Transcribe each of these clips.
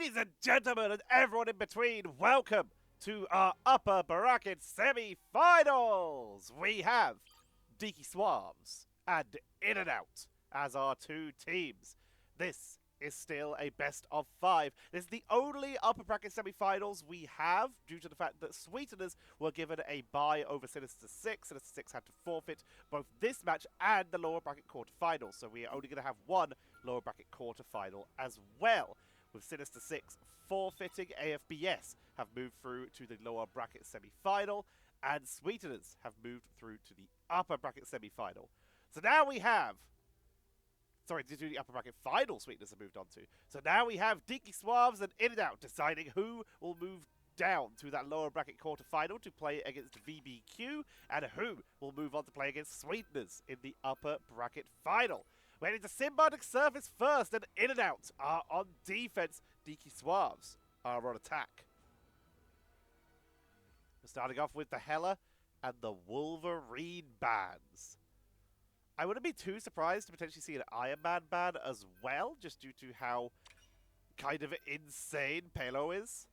Ladies and gentlemen and everyone in between, welcome to our upper bracket semi-finals. We have Decky Swabs and In and Out as our two teams. This is still a best of 5. This is the only upper bracket semi-finals we have due to the fact that Sweeteners were given a bye over Sinister 6. Sinister 6 had to forfeit both this match and the lower bracket quarterfinals, so we are only going to have one lower bracket quarterfinal as well. With Sinister 6 forfeiting, AFBS have moved through to the lower bracket semi-final, and Sweeteners have moved through to the upper bracket semi-final. So now we have... Sorry, to do the upper bracket final, Sweeteners have moved on to. So now we have Decky Swabs and In and Out deciding who will move down to that lower bracket quarterfinal to play against VBQ, and who will move on to play against Sweeteners in the upper bracket final. We're into Symbiotic Surface first, and In and Out are on defense. Decky Swabs are on attack. We're starting off with the Hela and the Wolverine bans. I wouldn't be too surprised to potentially see an Iron Man ban as well, just due to how kind of insane Palo is.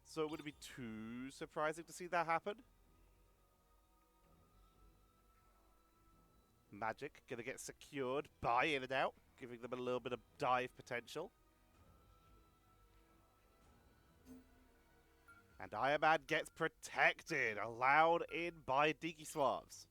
So it wouldn't be too surprising to see that happen. Magic gonna get secured by In and Out, giving them a little bit of dive potential. And Iron Man gets protected, allowed in by Decky Swabs.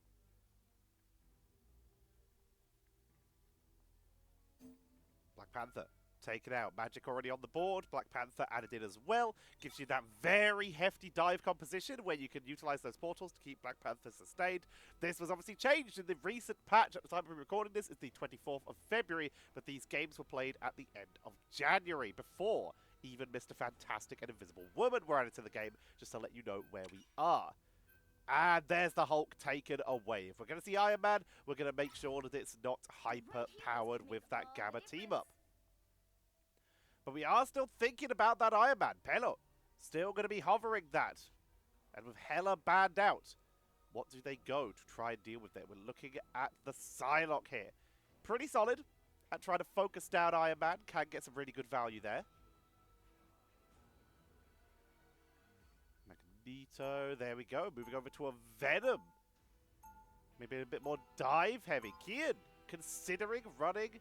Black Panther taken out. Magic already on the board. Black Panther added in as well. Gives you that very hefty dive composition where you can utilize those portals to keep Black Panther sustained. This was obviously changed in the recent patch. At the time of recording this, it's the 24th of February, but these games were played at the end of January, before even Mr. Fantastic and Invisible Woman were added to the game, just to let you know where we are. And there's the Hulk taken away. If we're going to see Iron Man, we're going to make sure that it's not hyper-powered with that Gamma team-up. But we are still thinking about that Iron Man. Pelo still going to be hovering that. And with Hela banned out, what do they go to try and deal with it? We're looking at the Psylocke here. Pretty solid at trying to focus down Iron Man. Can get some really good value there. Magneto, there we go. Moving over to a Venom. Maybe a bit more dive heavy. Kian considering running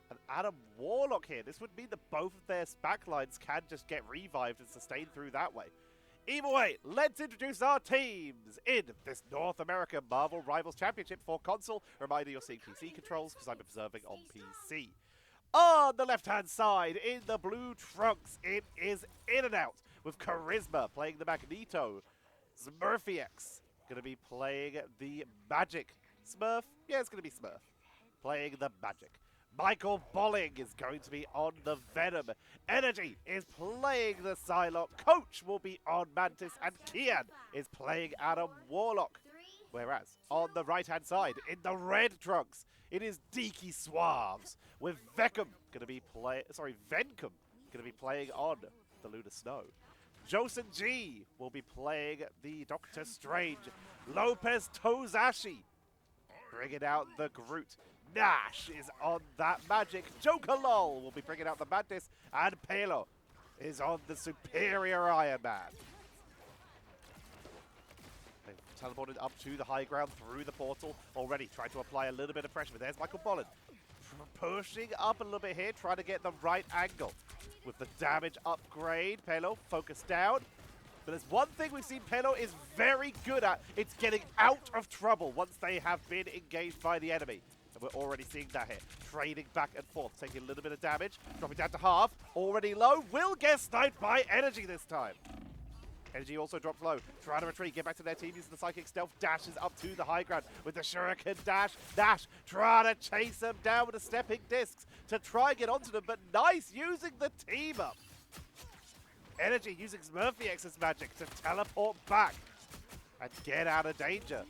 an Adam Warlock here. This would mean that both of their backlines can just get revived and sustained through that way. Either way, let's introduce our teams in this North American Marvel Rivals Championship for console. Reminder, you're seeing PC controls because I'm observing on PC. On the left-hand side, in the blue trunks, it is In and Out with Charisma playing the Magneto. Smurfiex going to be playing the Magic. Smurf? Yeah, it's going to be Smurf. Playing the Magic. Michael Bolling is going to be on the Venom. Energy is playing the Psylocke. Coach will be on Mantis. And Kian is playing Adam Warlock. Whereas, on the right-hand side, in the red trunks, it is Decky Swabs with Vencom going to be playing on the Lunar Snow. Josen G will be playing the Doctor Strange. Lopez Tozashi bringing out the Groot. Nash is on that Magic. Joker Lol will be bringing out the Mantis. And Palo is on the Superior Iron Man. They've teleported up to the high ground through the portal already, trying to apply a little bit of pressure. But there's Michael Bolling pushing up a little bit here, trying to get the right angle. With the damage upgrade, Palo focused down. But there's one thing we've seen Palo is very good at. It's getting out of trouble once they have been engaged by the enemy. And we're already seeing that here. Trading back and forth, taking a little bit of damage. Dropping down to half. Already low. Will get sniped by Energy this time. Energy also drops low. Trying to retreat. Get back to their team using the Psychic Stealth. Dashes up to the high ground with the Shuriken dash. Dash. Trying to chase them down with the Stepping Discs to try and get onto them. But nice using the team up. Energy using Smurfie's magic to teleport back and get out of danger.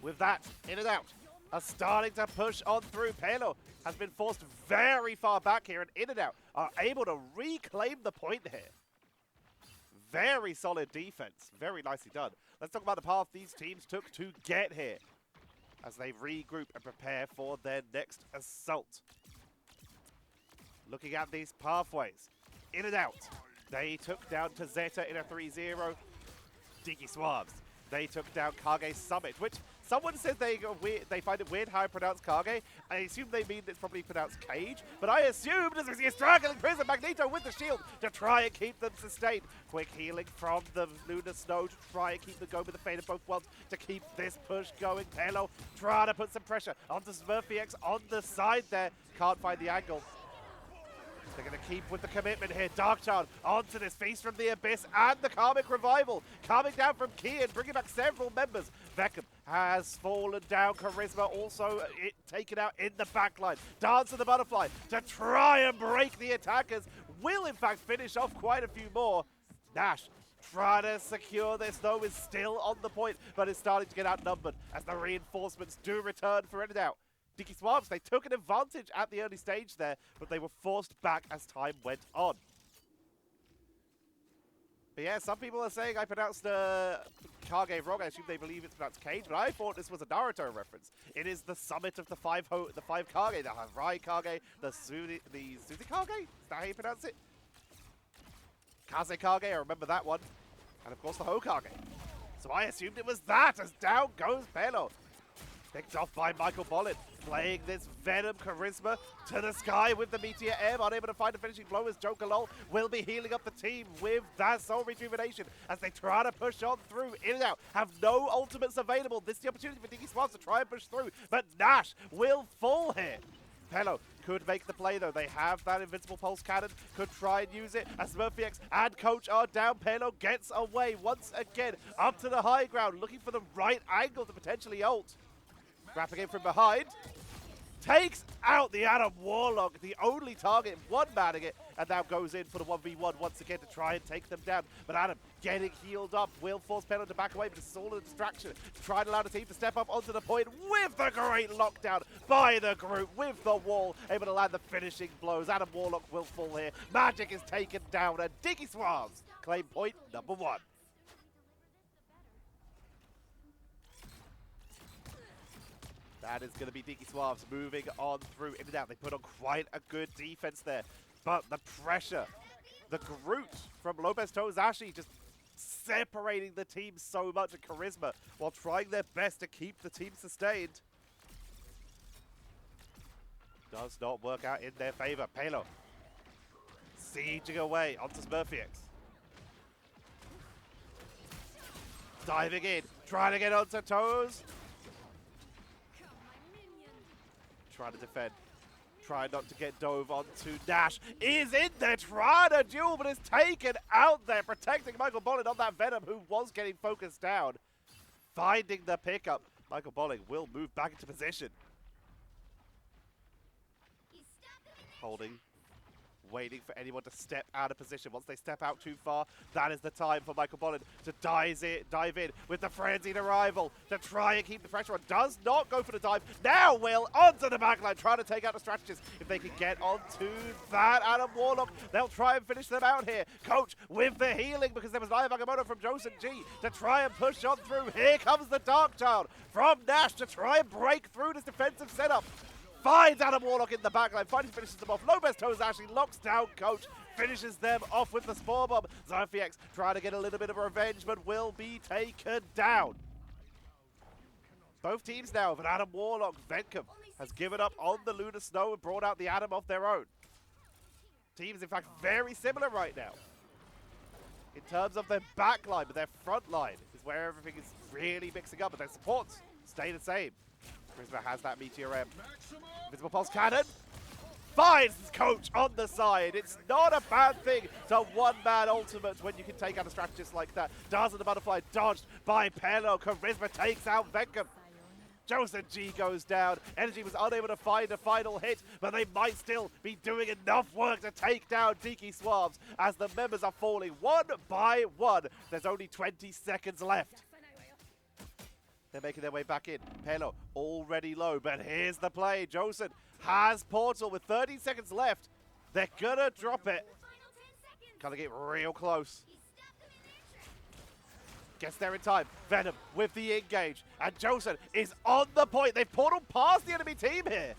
With that, In and Out are starting to push on through. Palo has been forced very far back here, and In and Out are able to reclaim the point here. Very solid defense. Very nicely done. Let's talk about the path these teams took to get here as they regroup and prepare for their next assault. looking at these pathways. In and out. They took down Zeta in a 3-0. Decky Swabs. They took down Kage Summit, which someone says they find it weird how I pronounce Kage. I assume they mean it's probably pronounced Cage, but I assumed as we see a struggling Prison Magneto with the shield to try and keep them sustained. Quick healing from the Lunar Snow to try and keep them going with the Fate of both worlds to keep this push going. Pelo trying to put some pressure onto SmurfyX on the side there. Can't find the angle. They're going to keep with the commitment here. Darkchild onto this Feast from the Abyss and the Karmic Revival. Coming down from Kian, bringing back several members. Veckham has fallen down. Charisma also taken out in the backline. Dance of the Butterfly to try and break the attackers. Will, in fact, finish off quite a few more. Nash trying to secure this, though, is still on the point, but is starting to get outnumbered as the reinforcements do return for in and out. Decky Swabs, they took an advantage at the early stage there, but they were forced back as time went on. But yeah, some people are saying I pronounced Kage wrong. I assume they believe it's pronounced Cage, but I thought this was a Naruto reference. It is the summit of the five Kage, the Harai Kage, the Suzi Kage? Is that how you pronounce it? Kaze Kage, I remember that one. And of course the Hokage. So I assumed it was that, as down goes Pelo. Picked off by Michael Bolin, playing this Venom Charisma to the sky with the Meteor M, unable to find a finishing blow as Joker Lol will be healing up the team with that Soul Rejuvenation as they try to push on through, in and out, have no ultimates available. This is the opportunity for Decky Swabs to try and push through, but Nash will fall here. Pelo could make the play though. They have that Invincible Pulse Cannon, could try and use it as SmurfyX and Coach are down. Pelo gets away once again up to the high ground, looking for the right angle to potentially ult. Wrapping in from behind, takes out the Adam Warlock, the only target, one manning it, and now goes in for the 1v1 once again to try and take them down. But Adam getting healed up will force Pelo to back away, but it's all a distraction to try and allow the team to step up onto the point with the great lockdown by the group, with the wall, able to land the finishing blows. Adam Warlock will fall here. Magic is taken down, and Decky Swabs claim point number 1. That is going to be Decky Swabs moving on through, in and out. They put on quite a good defense there. But the pressure, the Groot from Lopez Tozashi just separating the team so much at Charisma while trying their best to keep the team sustained. Does not work out in their favor. Pelo sieging away onto SmurfyX. Diving in, trying to get onto Toes. Trying to defend. Trying not to get dove onto Nash. Is in there, trying to duel, but is taken out there, protecting Michael Bolin on that Venom, who was getting focused down. Finding the pickup. Michael Bolin will move back into position. Holding. Waiting for anyone to step out of position. Once they step out too far, that is the time for Michael Bolin to dive in with the frenzied arrival to try and keep the pressure on. Does not go for the dive. Now Will onto the backline, trying to take out the strategist. If they can get onto that Adam Warlock, they'll try and finish them out here. Coach with the healing because there was Naya Vagamoto from Joseph G to try and push on through. Here comes the Darkchild from Nash to try and break through this defensive setup. Finds Adam Warlock in the backline, finally finishes them off. Lopez Tozashi locks down Coach, finishes them off with the Spore Bomb. SmurfyX trying to get a little bit of revenge, but will be taken down. Both teams now, but Adam Warlock, Venkum, has given up on the Lunar Snow and brought out the Adam of their own. Teams, in fact, very similar right now. In terms of their backline, but their front line is where everything is really mixing up, but their supports stay the same. Charisma has that Meteor M. Invisible Pulse Cannon. Finds Coach on the side. It's not a bad thing to one-man ultimate when you can take out a strategist like that. Dance of the Butterfly dodged by Pelo. Charisma takes out Venkum. Joseph G goes down. Energy was unable to find a final hit, but they might still be doing enough work to take down Decky Swabs as the members are falling one by one. There's only 20 seconds left. They're making their way back in. Pelo already low, but here's the play. Joseph has Portal with 30 seconds left. They're gonna drop it. Gonna get real close. Gets there in time. Venom with the engage. And Joseph is on the point. They've portaled past the enemy team here.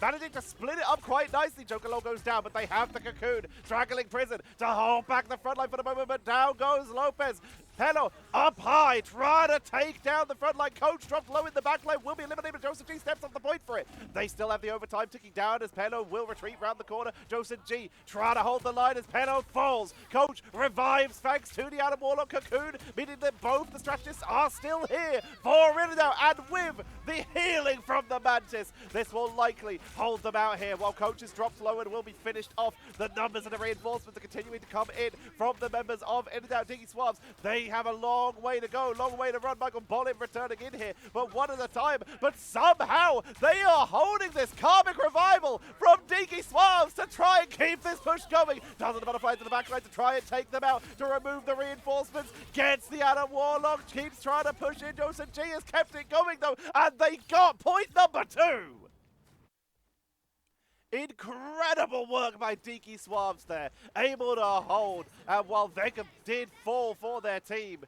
managing to split it up quite nicely. Jokalo goes down, but they have the Cocoon. Straggling Prison to hold back the front line for the moment, but down goes Lopez. Pelo up high, trying to take down the front line. Coach dropped low in the back line, will be eliminated, but Joseph G steps up the point for it. They still have the overtime ticking down as Pelo will retreat round the corner. Joseph G trying to hold the line as Pelo falls. Coach revives thanks to the Adam Warlock Cocoon, meaning that both the strategists are still here for Rinadao, and with the healing from the Mantis, this will likely hold them out here while Coaches drops low and will be finished off. The numbers and the reinforcements are continuing to come in from the members of Rinadao. Decky Swabs, they have a long way to go, long way to run. Michael Bolin returning in here, but one at a time. But somehow they are holding this karmic revival from Decky Swabs to try and keep this push going. Doesn't the butterfly to the backline to try and take them out, to remove the reinforcements. Gets the Adam Warlock, keeps trying to push in. Joseph G has kept it going though, and they got point number 2. Incredible work by Decky Swabs there, able to hold, and while Vegam did fall for their team,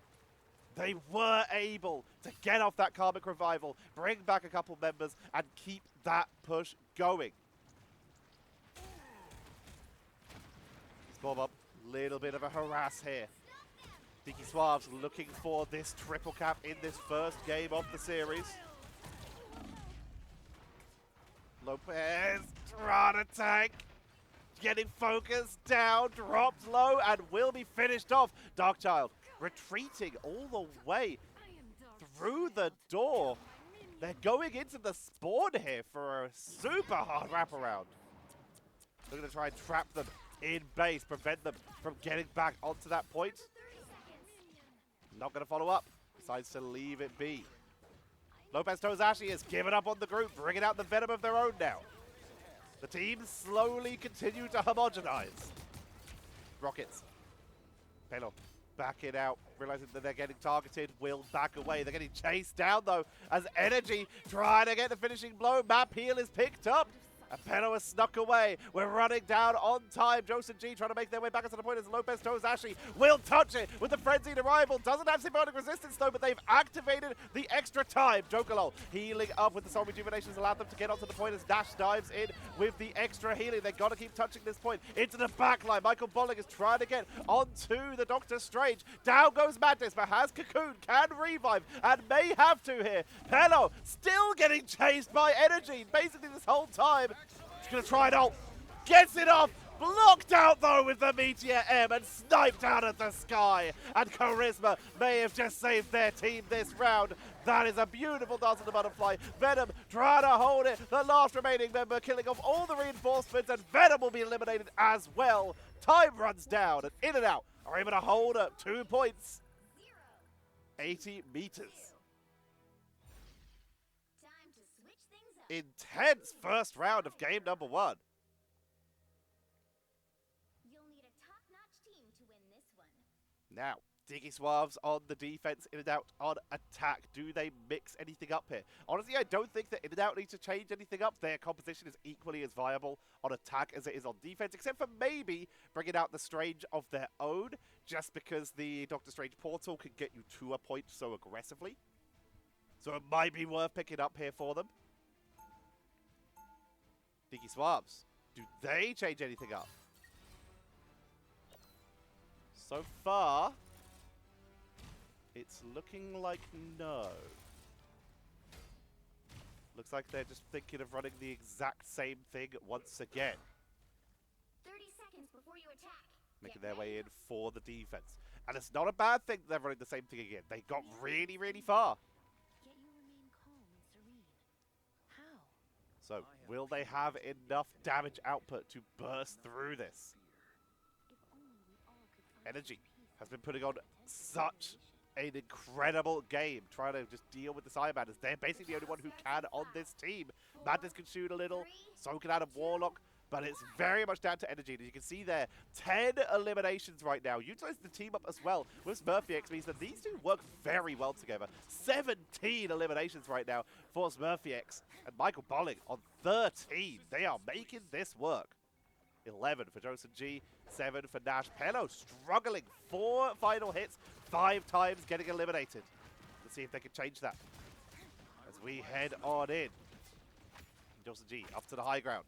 they were able to get off that karmic revival, bring back a couple members, and keep that push going. Storm up, little bit of a harass here. Decky Swabs looking for this triple cap in this first game of the series. Lopez trying to tank, getting focused down, drops low, and will be finished off. Darkchild retreating all the way through the door. They're going into the spawn here for a super hard wraparound. They're going to try and trap them in base, prevent them from getting back onto that point. Not going to follow up, decides to leave it be. Lopez Tozashi has given up on the group, bringing out the venom of their own now. The teams slowly continue to homogenize. Rockets. Pelo back it out, realizing that they're getting targeted, will back away. They're getting chased down though, as Energy trying to get the finishing blow. Map heal is picked up. And Pelo has snuck away. We're running down on time. Joseph G trying to make their way back into the point as Lopez Tozashi will touch it with the frenzied arrival. Doesn't have symbiotic resistance though, but they've activated the extra time. Jokalol healing up with the soul rejuvenations allowed them to get onto the point as Dash dives in with the extra healing. They've got to keep touching this point into the back line. Michael Bolling is trying to get onto the Doctor Strange. Down goes Madness, but has Cocoon, can revive, and may have to here. Pelo still getting chased by Energy basically this whole time. She's going to try it out. Gets it off. Blocked out, though, with the Meteor M and sniped out at the sky. And Charisma may have just saved their team this round. That is a beautiful dance of the butterfly. Venom trying to hold it. The last remaining member killing off all the reinforcements, and Venom will be eliminated as well. Time runs down, and In and Out are able to hold up 2 points. 80 meters. Intense first round of game number 1. You'll need a top-notch team to win this one. Now, Decky Swabs on the defense, In and Out on attack. Do they mix anything up here? Honestly, I don't think that In and Out need to change anything up. Their composition is equally as viable on attack as it is on defense, except for maybe bringing out the Strange of their own, just because the Doctor Strange portal can get you to a point so aggressively. So it might be worth picking up here for them. Decky Swabs, do they change anything up? So far, it's looking like no. Looks like they're just thinking of running the exact same thing once again. 30 seconds before you attack. Making their way in for the defense. And it's not a bad thing they're running the same thing again. They got really, really far. Yet you remain calm and serene. How? So, will they have enough damage output to burst through this? If only we all could find Energy has been putting on such an incredible game, trying to just deal with the Cybermadness. They're basically the only one who can on this team. Madness can shoot a little, so can Adam Warlock, but it's very much down to Energy. As you can see there, 10 eliminations right now. Utilizing the team up as well with Smurfy X means that these two work very well together. 17 eliminations right now for Smurfy X and Michael Bolling on 13. They are making this work. 11 for Joseph G, 7 for Nash. Pelo struggling, 4 final hits, 5 times getting eliminated. Let's see if they can change that as we head on in. Joseph G up to the high ground.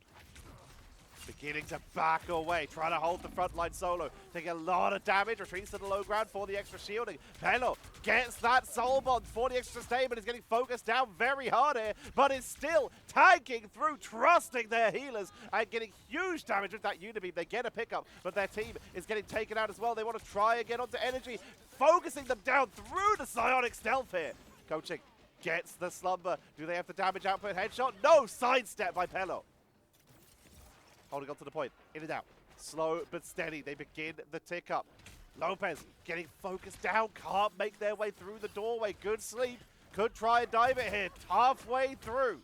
Beginning to back away, trying to hold the front line solo. Taking a lot of damage, retreats to the low ground for the extra shielding. Pelo gets that soul bond for the extra stay, but is getting focused down very hard here, but is still tanking through, trusting their healers, and getting huge damage with that Unibeam. They get a pickup, but their team is getting taken out as well. They want to try and get onto energy, focusing them down through the psionic stealth here. Coaching gets the slumber. Do they have the damage output headshot? No, sidestep by Pelo. Holding on to the point, in and out. Slow but steady, they begin the tick up. Lopez getting focused down, can't make their way through the doorway. Good sleep, could try and dive it here, halfway through.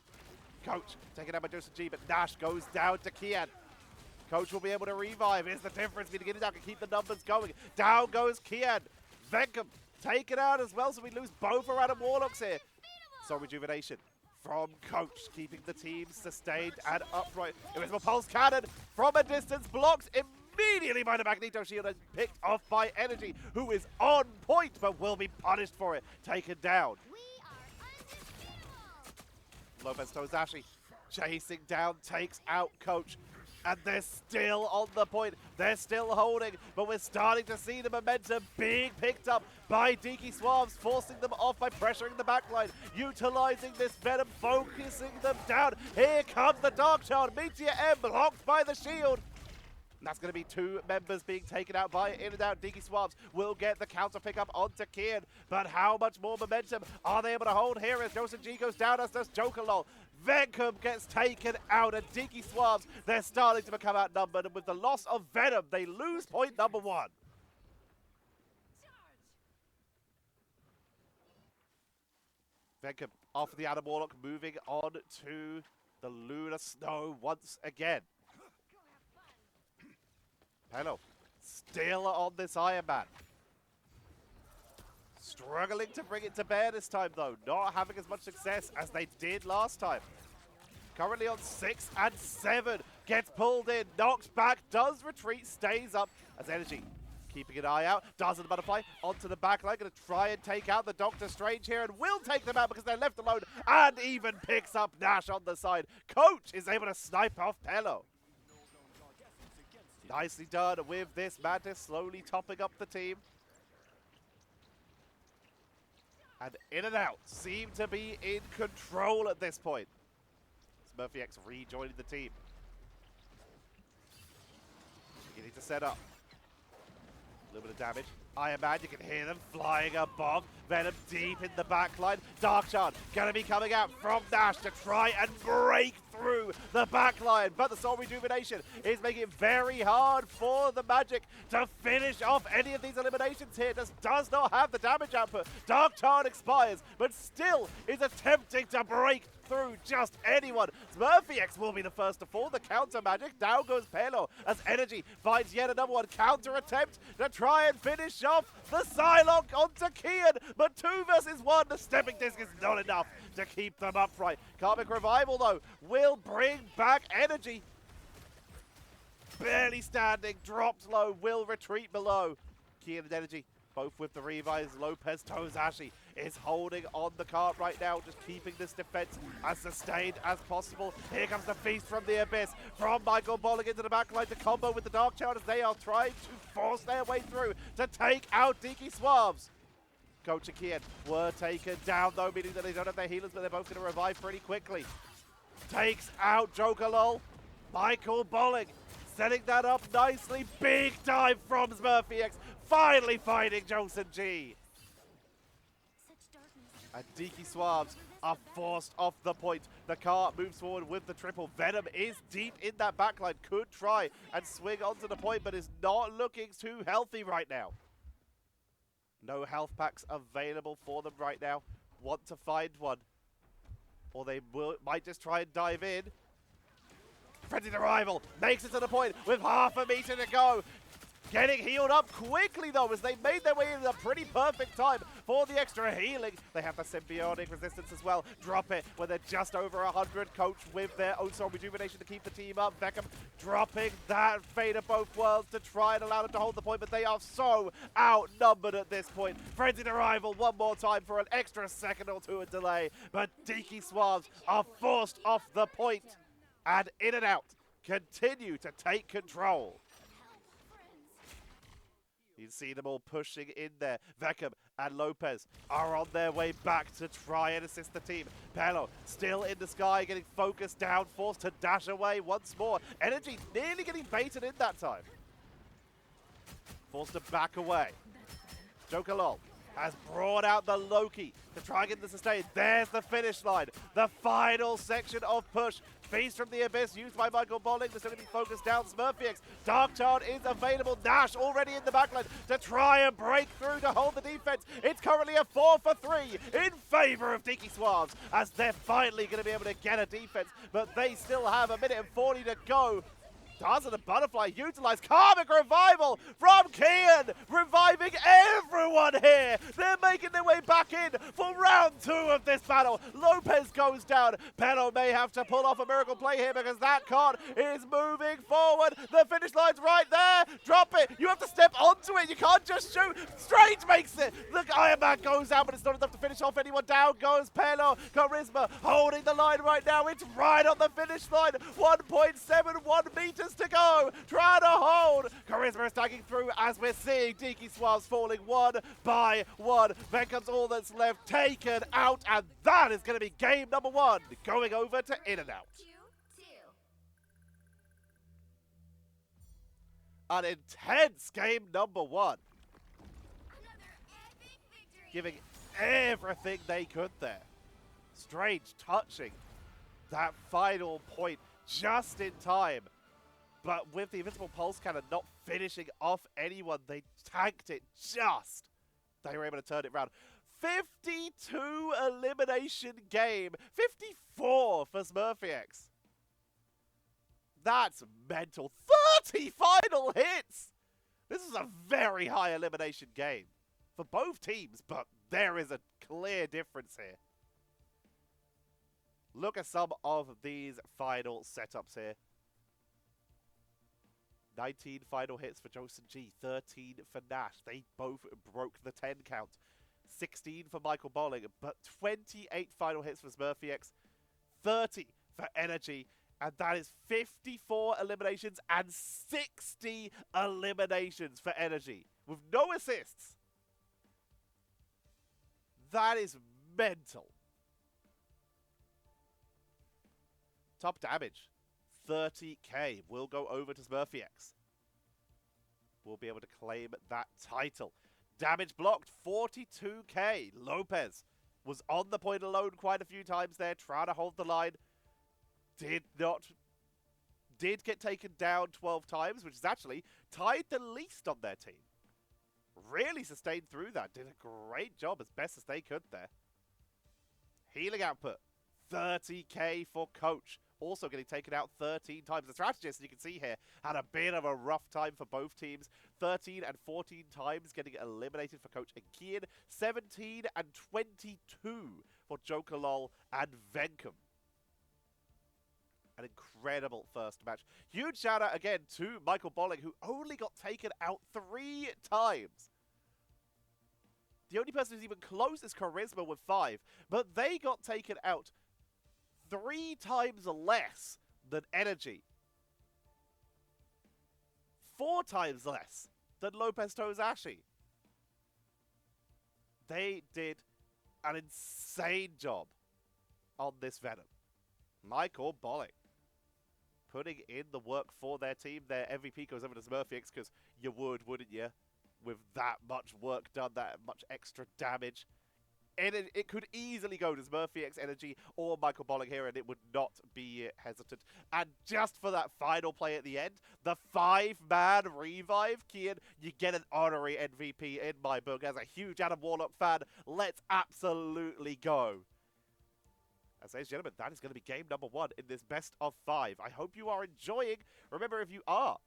Coach taken out by Joseph G, but Nash goes down to Kian. Coach will be able to revive. Here's the difference between getting down to keep the numbers going. Down goes Kian. Venkum taken out as well, so we lose both our Adam Warlocks here. So rejuvenation from Coach, keeping the team sustained and upright. Invisible Pulse Cannon from a distance, blocked immediately by the Magneto Shield and picked off by Energy, who is on point but will be punished for it. Taken down. Lopez Tozashi chasing down, takes out Coach. And they're still on the point. They're still holding, but we're starting to see the momentum being picked up by Decky Swabs, forcing them off by pressuring the backline, utilizing this Venom, focusing them down. Here comes the Dark Child, Meteor M, blocked by the shield. And that's going to be two members being taken out by in and out. Decky Swabs will get the counter pickup onto Kian, but how much more momentum are they able to hold here as Joseph G goes down, as does Joker Lol. Venkum gets taken out, and Decky Swabs, they're starting to become outnumbered, and with the loss of Venom, they lose point number 1. Venkum off the Adam Warlock, moving on to the Lunar Snow once again. Pelo still on this Iron Man. Struggling to bring it to bear this time though, not having as much success as they did last time. Currently on 6 and 7, gets pulled in, knocks back, does retreat, stays up as Energy keeping an eye out, does the butterfly onto the back line, going to try and take out the Doctor Strange here and will take them out because they're left alone, and even picks up Nash on the side. Coach is able to snipe off Pelo. Nicely done with this Mantis, slowly topping up the team. And in and out seem to be in control at this point. Murphy X rejoining the team. Beginning to set up. A little bit of damage. Iron Man, you can hear them flying a bomb. Venom deep in the backline. Darkshard going to be coming out from Nash to try and break through the backline. But the Soul Rejuvenation is making it very hard for the Magic to finish off any of these eliminations here. This does not have the damage output. Darkshard expires, but still is attempting to break through just anyone. Murphy X will be the first to fall. The counter Magic. Down goes Pelo as Energy finds yet another one. Counter attempt to try and finish off the Psylocke onto Kian. But 2 versus 1. The stepping disc is not enough to keep them upright. Karmic Revival, though, will bring back Energy. Barely standing, dropped low, will retreat below. Kian and Energy, both with the revives. Lopez Tozashi is holding on the cart right now, just keeping this defense as sustained as possible. Here comes the feast from the abyss, from Michael Bolling into the backline to combo with the Dark Child as they are trying to force their way through to take out Decky Swabs. Coach and Kian were taken down though, meaning that they don't have their healers, but they're both going to revive pretty quickly. Takes out Joker Lol. Michael Bolling setting that up nicely. Big dive from Murphy X, finally finding Joseph G. And Decky Swabs are forced off the point. The cart moves forward with the triple. Venom is deep in that backline. Could try and swing onto the point, but is not looking too healthy right now. No health packs available for them right now. Want to find one. Or they might just try and dive in. Frenzied Arrival makes it to the point with half a meter to go. Getting healed up quickly though, as they made their way in a pretty perfect time for the extra healing. They have the symbiotic resistance as well. Drop it when they're just over 100. Coach with their own Soul Rejuvenation to keep the team up. Beckham dropping that Fate of Both Worlds to try and allow them to hold the point, but they are so outnumbered at this point. Frenzied Arrival one more time for an extra second or two of delay, but Decky Swabs are forced off the point. and In and Out continue to take control. You see them all pushing in there. Veckham and Lopez are on their way back to try and assist the team. Pelo still in the sky, getting focused down, forced to dash away once more. Energy nearly getting baited in that time. Forced to back away. Joker Lol has brought out the Loki to try and get the sustain. There's the finish line. The final section of push. Feast from the Abyss used by Michael Bolling. There's going to be focused down. SmurfyX. Dark Chart is available. Nash already in the backline to try and break through to hold the defense. It's currently a 4 for 3 in favor of Decky Swabs as they're finally going to be able to get a defense, but they still have a minute and 40 to go. Tarzan and Butterfly utilize Karmic Revival from Kian, reviving everyone here. They're making their way back in for round 2 of this battle. Lopez goes down. Pelo may have to pull off a miracle play here because that card is moving forward. The finish line's right there. Drop it. You have to step onto it. You can't just shoot. Strange makes it. The Iron Man goes out, but it's not enough to finish off anyone. Down goes Pelo. Charisma holding the line right now. It's right on the finish line. 1.71 meters to go, trying to hold. Charisma is tagging through as we're seeing Decky Swabs falling one by one. Venkham's all that's left, taken out, and that is going to be game number 1, going over to In and Out. An intense game number 1. Giving everything they could there. Strange touching that final point just in time. But with the Invincible Pulse Cannon not finishing off anyone, they tanked it just. They were able to turn it around. 52 elimination game. 54 for SmurfyX. That's mental. 30 final hits. This is a very high elimination game for both teams, but there is a clear difference here. Look at some of these final setups here. 19 final hits for Joseph G, 13 for Nash. They both broke the 10 count. 16 for Michael Bolling, but 28 final hits for SmurfyX, 30 for Energy, and that is 54 eliminations and 60 eliminations for Energy, with no assists. That is mental. Top damage. 30k will go over to SmurfyX. We'll be able to claim that title. Damage blocked, 42k. Lopez was on the point alone quite a few times there, trying to hold the line. Did get taken down 12 times, which is actually tied the least on their team. Really sustained through that. Did a great job as best as they could there. Healing output, 30k for Coach. Also getting taken out 13 times. The strategist, you can see here, had a bit of a rough time for both teams. 13 and 14 times getting eliminated for Coach Enquiries. 17 and 22 for Joker Lol and Venkum. An incredible first match. Huge shout out again to Michael Bolling, who only got taken out 3 times. The only person who's even close is Charisma with 5, but they got taken out 3 times less than Energy. 4 times less than Lopez Tozashi. They did an insane job on this Venom. Michael Bolling putting in the work for their team. Their MVP goes over to SmurfyX because you would, wouldn't you? With that much work done, that much extra damage. And it could easily go to SmurfyX Energy or Michael Bolling here, and it would not be hesitant. And just for that final play at the end, the 5-man revive, Kian, you get an honorary MVP in my book. As a huge Adam Warlock fan, let's absolutely go. As ladies and gentlemen, that is going to be game number 1 in this best of 5. I hope you are enjoying. Remember, if you are,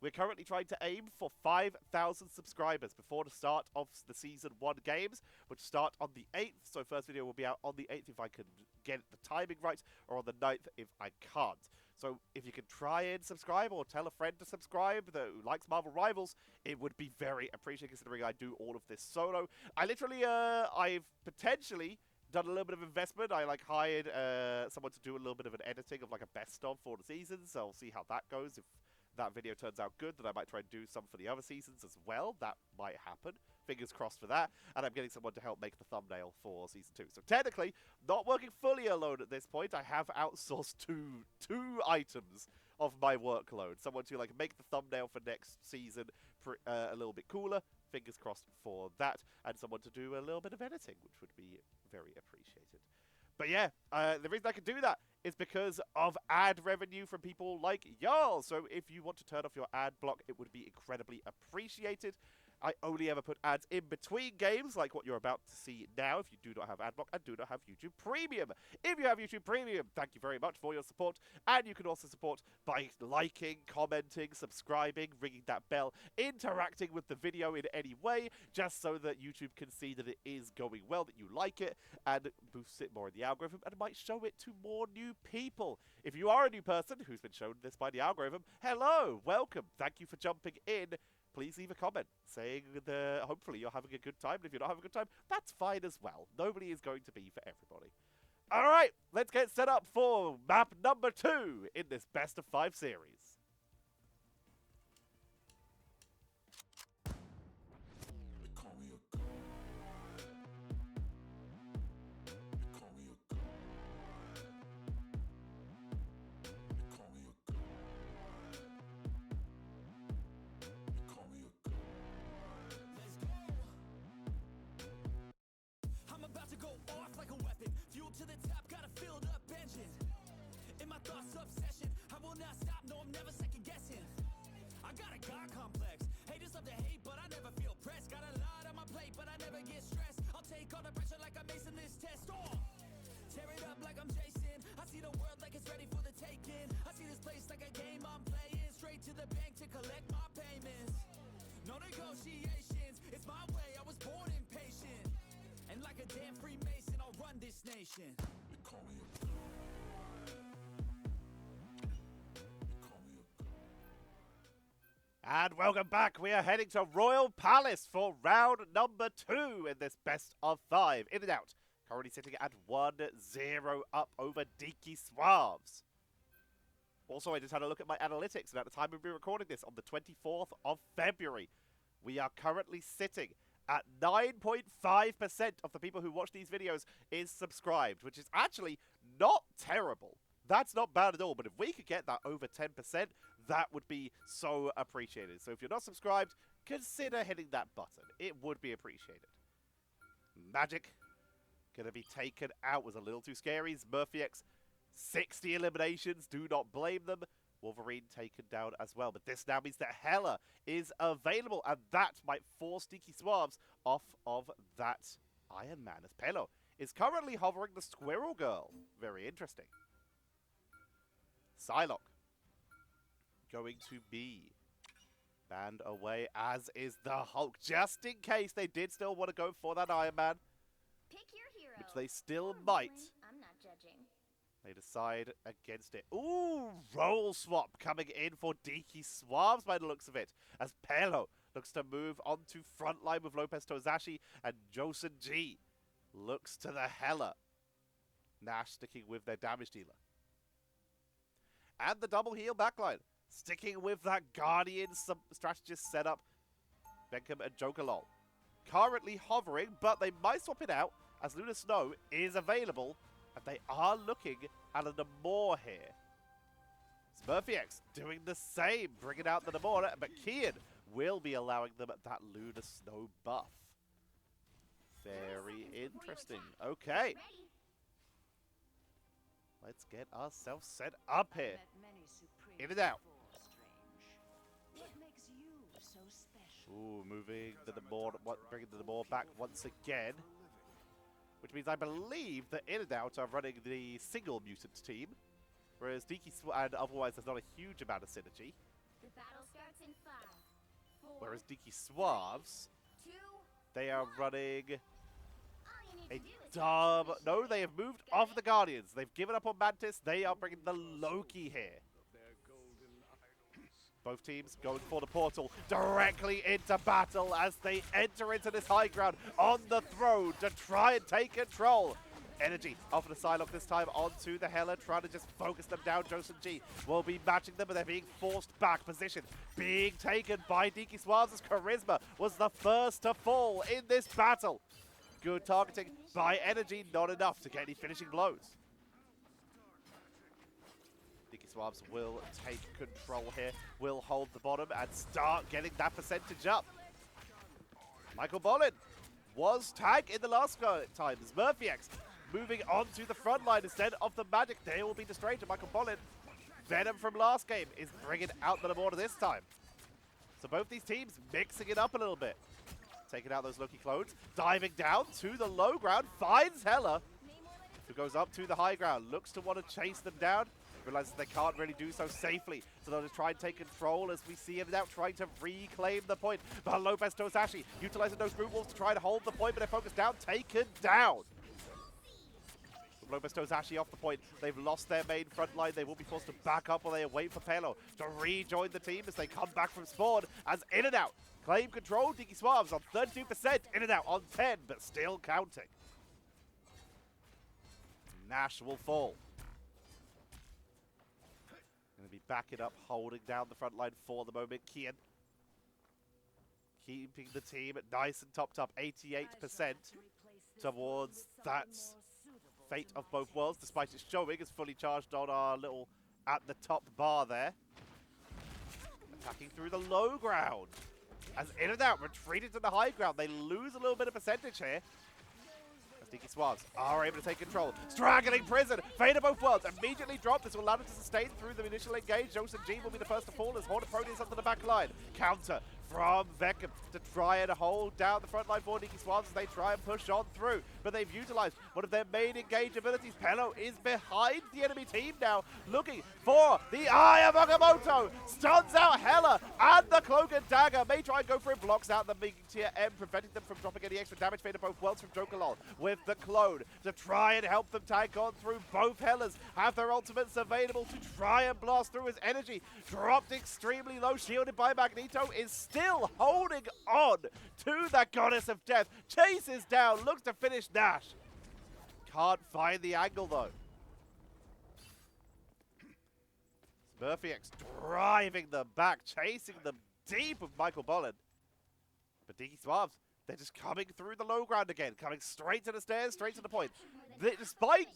we're currently trying to aim for 5,000 subscribers before the start of the Season 1 games, which start on the 8th. So first video will be out on the 8th if I can get the timing right, or on the 9th if I can't. So if you can try and subscribe or tell a friend to subscribe who likes Marvel Rivals, it would be very appreciated considering I do all of this solo. I literally, I've potentially done a little bit of investment. I like hired someone to do a little bit of an editing of like a best of for the seasons. So I'll see how that goes. If that video turns out good, then I might try and do some for the other seasons as well. That might happen. Fingers crossed for that. And I'm getting someone to help make the thumbnail for Season 2. So technically, not working fully alone at this point. I have outsourced two items of my workload. Someone to like make the thumbnail for next season a little bit cooler. Fingers crossed for that. And someone to do a little bit of editing, which would be very appreciated. But yeah, the reason I can do that is because of ad revenue from people like y'all. So if you want to turn off your ad block, it would be incredibly appreciated. I only ever put ads in between games, like what you're about to see now, if you do not have ad block and do not have YouTube Premium. If you have YouTube Premium, thank you very much for your support. And you can also support by liking, commenting, subscribing, ringing that bell, interacting with the video in any way, just so that YouTube can see that it is going well, that you like it, and boosts it more in the algorithm, and might show it to more new people. If you are a new person who's been shown this by the algorithm, hello, welcome, thank you for jumping in. Please leave a comment saying that hopefully you're having a good time. And if you're not having a good time, that's fine as well. Nobody is going to be for everybody. All right, let's get set up for map number 2 in this best of 5 series. To the top, got a filled up engine. In my thoughts, obsession. I will not stop, no, I'm never second guessing. I got a God complex. Haters love to hate, but I never feel pressed. Got a lot on my plate, but I never get stressed. I'll take all the pressure like I'm acing this test. Tear it up like I'm Jason. I see the world like it's ready for the taking. I see this place like a game I'm playing. Straight to the bank to collect my payments. No negotiations, it's my way, I was born impatient. And like a damn Freemason, I'll run this nation. And welcome back. We are heading to Royal Palace for round number 2 in this best of 5. In and out. Currently sitting at 1-0 up over Decky Swabs. Also, I just had a look at my analytics, and at the time we'll be recording this on the 24th of February, we are currently sitting at 9.5% of the people who watch these videos is subscribed, which is actually not terrible. That's not bad at all, but if we could get that over 10%, that would be so appreciated. So if you're not subscribed, consider hitting that button. It would be appreciated. Magic, gonna be taken out, was a little too scary. Murphy X, 60 eliminations, do not blame them. Wolverine taken down as well, but this now means that Hela is available, and that might force Decky Swabs off of that Iron Man, as Pelo is currently hovering the Squirrel Girl. Very interesting. Psylocke going to be banned away, as is the Hulk, just in case they did still want to go for that Iron Man, Pick your hero. which they still Or might. villain. I'm not judging. They decide against it. Ooh, role swap coming in for Decky Swabs by the looks of it, as Pelo looks to move on to frontline with Lopez Tozashi, and Josen G looks to the Hela. Nash sticking with their damage dealer. And the double heal backline, sticking with that Guardian strategist setup. Benkham and Joker Lol currently hovering, but they might swap it out as Luna Snow is available. And they are looking at a Namor here. Smurfy X doing the same, bringing out the Namor, but Kian will be allowing them that Luna Snow buff. Very interesting. Okay. Let's get ourselves set up here. In and out. Ooh, moving the Namor, bringing the Namor back once again. Which means I believe that In and Out are running the single mutant team, whereas Decky and otherwise there's not a huge amount of synergy. The battle starts in 5, 4, Whereas Decky Swabs, 2, they are running all you need a to do is dub. touch No, they have moved off the Guardians. They've given up on Mantis. They are bringing the Loki here. Both teams going for the portal directly into battle as they enter into this high ground on the throne to try and take control. Energy off of the Psylocke this time onto the Hela, trying to just focus them down. Joseph G will be matching them, but they're being forced back. Position being taken by Decky Swabs' Charisma was the first to fall in this battle. Good targeting by Energy, not enough to get any finishing blows. Decky Swabs will take control here, will hold the bottom and start getting that percentage up. Michael Bolin was tagged in the last time. Smurfyx moving on to the front line instead of the Magic. They will be destroyed to Michael Bolin. Venom from last game is bringing out the border this time. So both these teams mixing it up a little bit. Taking out those Loki clones, diving down to the low ground, finds Hela, who goes up to the high ground, looks to want to chase them down, realizes they can't really do so safely, so they'll just try and take control as we see him now trying to reclaim the point. But Lopez Tosashi utilizing those Brute Wolves to try to hold the point, but they're focused down, taken down. With Lopez Tosashi off the point, they've lost their main front line. They will be forced to back up while they wait for Pelo to rejoin the team as they come back from spawn, as In and Out claim control. Decky Swabs on 32%, In and Out on 10, but still counting. Nash will fall. Going to be backing up, holding down the front line for the moment. Kian keeping the team nice and topped up, 88% towards that Fate of Both Worlds, despite it showing is fully charged on our little at the top bar there. Attacking through the low ground. As In and Out retreated to the high ground, they lose a little bit of percentage here. Decky Swabs are able to take control. Straggling Prison, Fate of Both Worlds immediately dropped. This will allow them to sustain through the initial engage. Joseph G will be the first to fall as Horde of Proteus onto the back line. Counter from Veckham to try and hold down the front line for Decky Swabs as they try and push on through. But they've utilized one of their main engage abilities. Pelo is behind the enemy team now, looking for the Eye of Agamotto. Stuns out Hela and the Cloak and Dagger. May try and go for it, blocks out the big tier M, preventing them from dropping any extra damage. Fate of Both Worlds from Jokalol with the clone to try and help them tank on through. Both Hellas have their ultimates available to try and blast through his energy. Dropped extremely low, shielded by Magneto, is still holding on to that Goddess of Death. Chases down, looks to finish Nash. Can't find the angle though. Smurfyx driving them back, chasing them deep with Michael Bolin. But Decky Swabs, they're just coming through the low ground again, coming straight to the stairs, straight to the point. Despite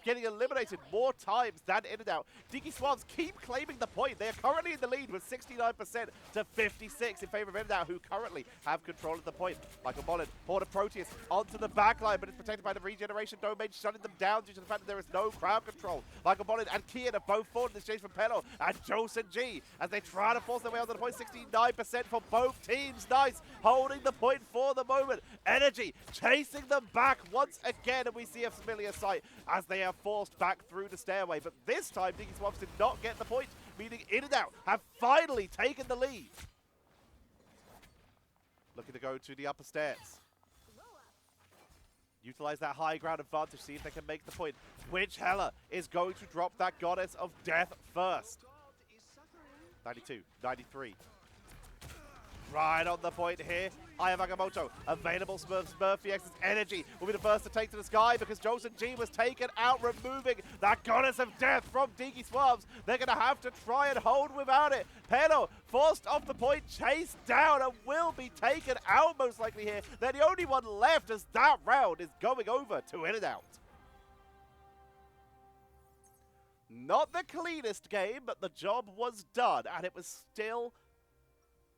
getting eliminated more times than In and Out, Decky Swabs keep claiming the point. They are currently in the lead with 69% to 56 in favor of In and Out, who currently have control of the point. Michael Bolin, Horde of Proteus onto the back line, but it's protected by the regeneration domain, shutting them down due to the fact that there is no crowd control. Michael Bolin and Kian have both fallen in exchange for Pelo and Joseph G as they try to force their way onto the point. 69% for both teams. Nice, holding the point for the moment. Energy chasing them back once again, and we see a familiar sight as they are forced back through the stairway. But this time, Decky Swabs did not get the point, meaning In and Out have finally taken the lead. Looking to go to the upper stairs. Utilize that high ground advantage, see if they can make the point. Which Hela is going to drop that Goddess of Death first? 92, 93. Right on the point here. Eye of Agamotto available. Smurfyx's energy will be the first to take to the sky because Joseph G was taken out, removing that Goddess of Death from Decky Swabs. They're going to have to try and hold without it. Pelo forced off the point, chased down, and will be taken out most likely here. They're the only one left as that round is going over to In and Out. Not the cleanest game, but the job was done, and it was still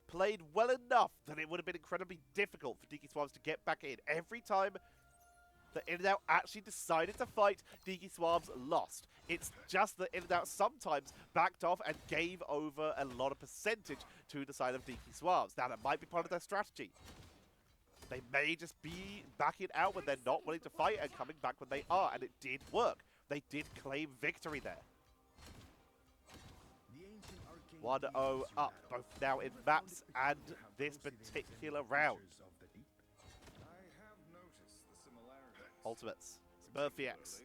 played well enough that it would have been incredibly difficult for Decky Swabs to get back in. Every time that In and Out actually decided to fight, Decky Swabs lost. It's just that In and Out sometimes backed off and gave over a lot of percentage to the side of Decky Swabs. Now, that might be part of their strategy. They may just be backing out when they're not willing to fight and coming back when they are, and it did work. They did claim victory there. 1-0 up, both now in maps and this particular round. Ultimates. Smurfyx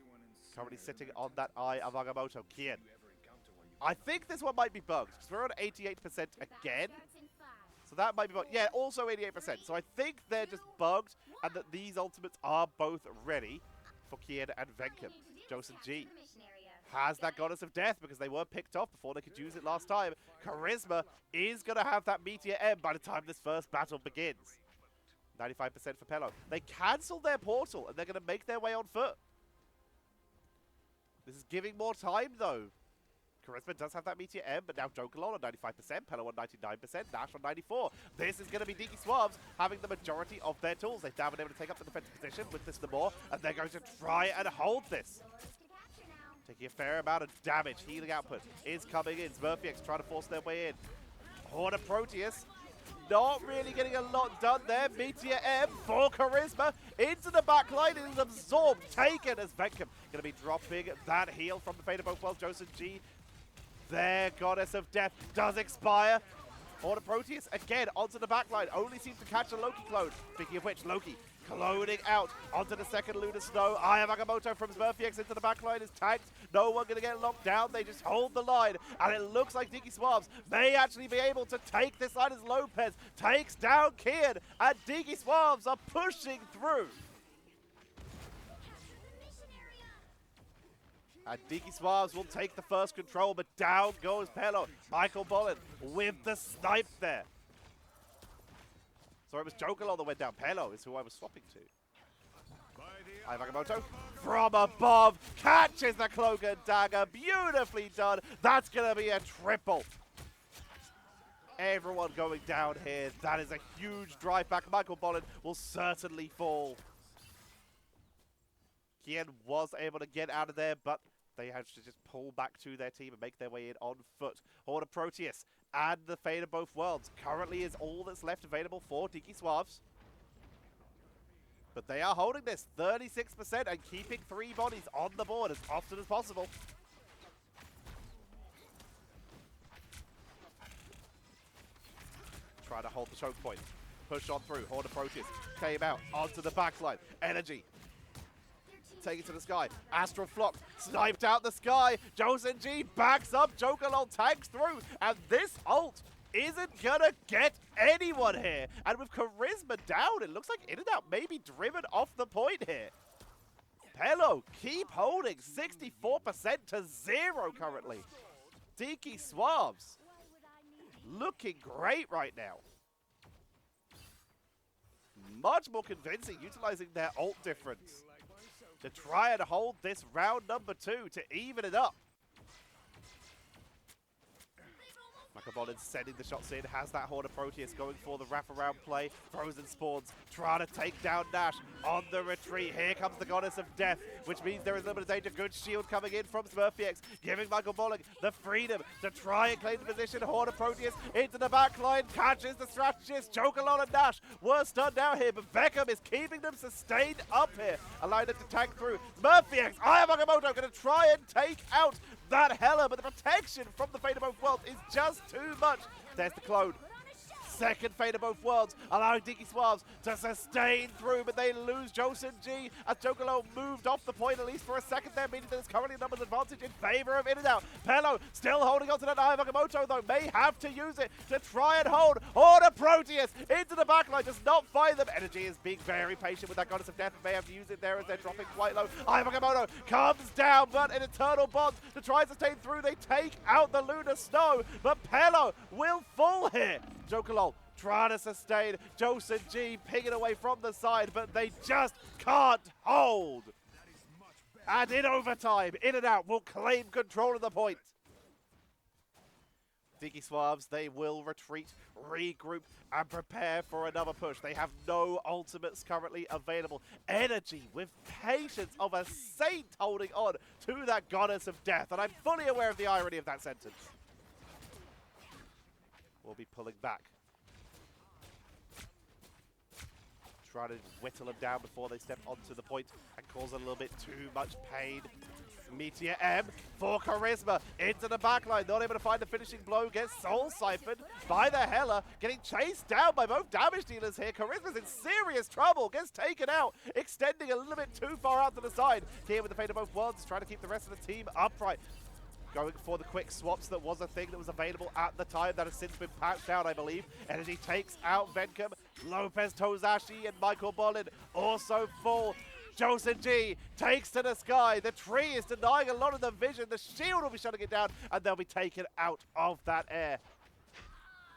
currently sitting on that Eye of Agamotto. Kian. I think this one might be bugged, because we're on 88% again. So that might be bugged. Yeah, also 88%. So I think they're just bugged, and that these ultimates are both ready for Kian and Venkum. Joseph G has that Goddess of Death because they were picked off before they could use it last time. Charisma is going to have that Meteor M by the time this first battle begins. 95% for Pello. They cancel their portal and they're going to make their way on foot. This is giving more time though. Charisma does have that Meteor M, but now Jokalon on 95%, Pello on 99%, Nash on 94%. This is going to be Decky Swabs having the majority of their tools. They've now been able to take up the defensive position with this Namor, and they're going to try and hold this. Taking a fair amount of damage. Healing output is coming in. Smurfiex trying to force their way in. Horde of Proteus not really getting a lot done there. Meteor M for Charisma into the backline. It is absorbed, taken as Venkum going to be dropping that heal from the Fate of Both Worlds. Joseph G, their Goddess of Death, does expire. Horde of Proteus again onto the backline. Only seems to catch a Loki clone. Speaking of which, Loki cloning out onto the second Lunar Snow. Aya Magamoto from Smurfiex into the backline is tanked. No one going to get locked down. They just hold the line. And it looks like Decky Swabs may actually be able to take this line as Lopez takes down Kian. And Decky Swabs are pushing through. And Decky Swabs will take the first control, but down goes Pello. Michael Bolin with the snipe there. So it was Jokalon that went down. Pello is who I was swapping to. Ivagamoto from above catches the cloak and dagger. Beautifully done. That's going to be a triple. Everyone going down here. That is a huge drive back. Michael Bolin will certainly fall. Kian was able to get out of there, but they had to just pull back to their team and make their way in on foot. Horde of Proteus and the Fate of Both Worlds currently is all that's left available for Decky Swabs. But they are holding this 36% and keeping 3 bodies on the board as often as possible. Try to hold the choke point. Push on through. Horde of Proteus came out onto the backline. Energy. Take it to the sky. Astral Flock sniped out the sky. Josen G backs up. Jokalon tanks through. And this ult isn't gonna get anyone here. And with Charisma down, it looks like In and Out may be driven off the point here. Pello keep holding 64% to 0 currently. Decky Swabs looking great right now. Much more convincing, utilizing their ult difference to try and hold this round number 2 to even it up. Michael Bolin sending the shots in, has that Horde of Proteus going for the wraparound play. Frozen Spawns trying to take down Nash on the retreat. Here comes the Goddess of Death, which means there is a little bit of danger. Good shield coming in from Smurfiex, giving Michael Bolin the freedom to try and claim the position. Horde of Proteus into the back line, catches the strategist. Jokalon and Nash were stunned out here, but Beckham is keeping them sustained up here, allowing them to tank through. Smurfiex, Aya Magamoto going to try and take out that Hela, but the protection from the Fate of Both Worlds is just too much. There's the clone. Second Fate of Both Worlds, allowing Decky Swabs to sustain through, but they lose Josen G as Jokalon moved off the point, at least for a second there, meaning that there's currently a numbers advantage in favor of In and Out. Pello still holding on to that Aya Magamoto, though, may have to use it to try and hold. Horde of Proteus into the backline, does not find them. Energy is being very patient with that Goddess of Death, may have to use it there as they're dropping quite low. Aya Magamoto comes down, but an Eternal Bond to try and sustain through. They take out the Lunar Snow, but Pello will fall here. Jokalon trying to sustain. Josen G picking away from the side, but they just can't hold. And in overtime, In and Out will claim control of the point. Decky Swabs, they will retreat, regroup, and prepare for another push. They have no ultimates currently available. Energy with patience of a saint holding on to that Goddess of Death. And I'm fully aware of the irony of that sentence. We'll be pulling back. Try to whittle them down before they step onto the point and cause a little bit too much pain. Meteor M for Charisma into the backline, not able to find the finishing blow, gets soul siphoned by the Hela, getting chased down by both damage dealers here. Charisma's in serious trouble, gets taken out, extending a little bit too far out to the side. Here with the Fate of Both Worlds, trying to keep the rest of the team upright. Going for the quick swaps that was a thing that was available at the time that has since been patched out, I believe. Energy takes out Venkum. Lopez, Tozashi, and Michael Bolin also fall. Joseph G takes to the sky. The tree is denying a lot of the vision. The shield will be shutting it down, and they'll be taken out of that air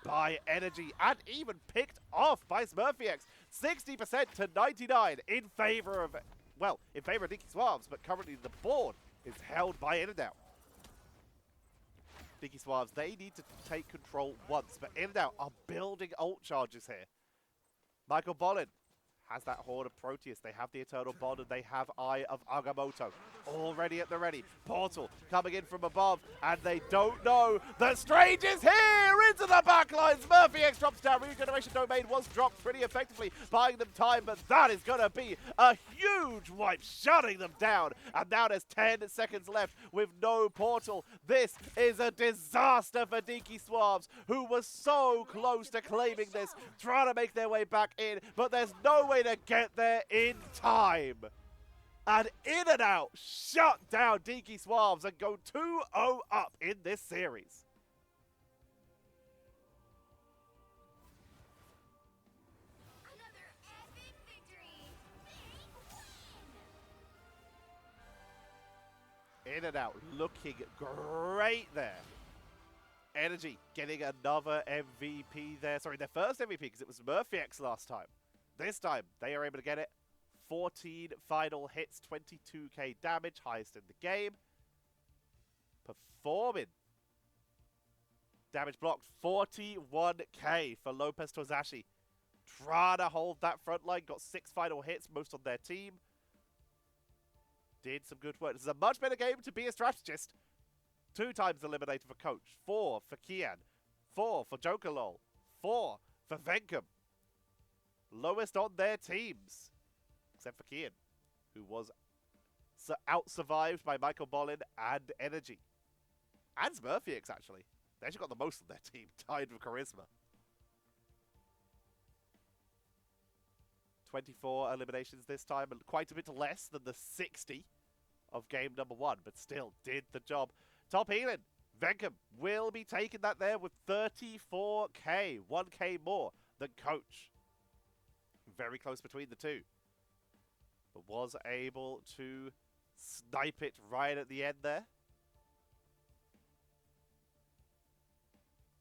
by Energy, and even picked off by SmurfyX. 60% to 99 in favor of, well, in favor of Decky Swabs, but currently the board is held by In-N-Out. Decky Swabs, they need to take control once, but In-N-Out are building ult charges here. Michael Bolin has that Horde of Proteus. They have the Eternal Bond, and they have Eye of Agamotto already at the ready. Portal coming in from above, and they don't know that Strange is here into the backlines. SmurfyX drops down. Regeneration Domain was dropped pretty effectively, buying them time, but that is going to be a huge wipe, shutting them down. And now there's 10 seconds left with no Portal. This is a disaster for Decky Swabs, who was so close to claiming this, trying to make their way back in, but there's no way to get there in time. And In-N-Out shut down Decky Swabs and go 2-0 up in this series. Another epic victory. Big win. In-N-Out looking great there. Energy getting another MVP there. Sorry, their first MVP, because it was SmurfyX last time. This time, they are able to get it. 14 final hits, 22k damage, highest in the game. Performing. Damage blocked, 41k for Lopez Tozashi. Trying to hold that front line, got 6 final hits, most on their team. Did some good work. This is a much better game to be a strategist. 2 times eliminated for Coach, 4 for Kian, 4 for Jokerlol, 4 for Venkum. Lowest on their teams. Except for Kian, who was out-survived by Michael Bolin and Energy. And SmurfyX, actually. They actually got the most on their team, tied with Charisma. 24 eliminations this time, and quite a bit less than the 60 of game number 1, but still did the job. Top healing, Venkum will be taking that there with 34k, 1k more than Coach. Very close between the two. But was able to snipe it right at the end there.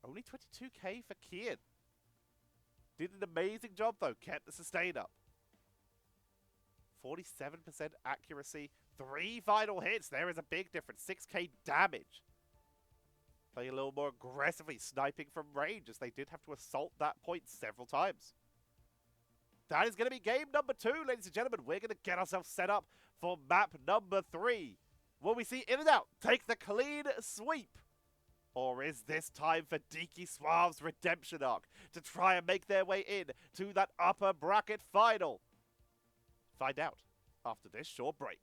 Only 22k for Kian. Did an amazing job though, kept the sustain up. 47% accuracy, 3 final hits. There is a big difference, 6k damage. Playing a little more aggressively, sniping from range, as they did have to assault that point several times. That is going to be game number 2, ladies and gentlemen. We're going to get ourselves set up for map number 3. Will we see In-N-Out take the clean sweep? Or is this time for Decky Swabs' redemption arc to try and make their way in to that upper bracket final? Find out after this short break.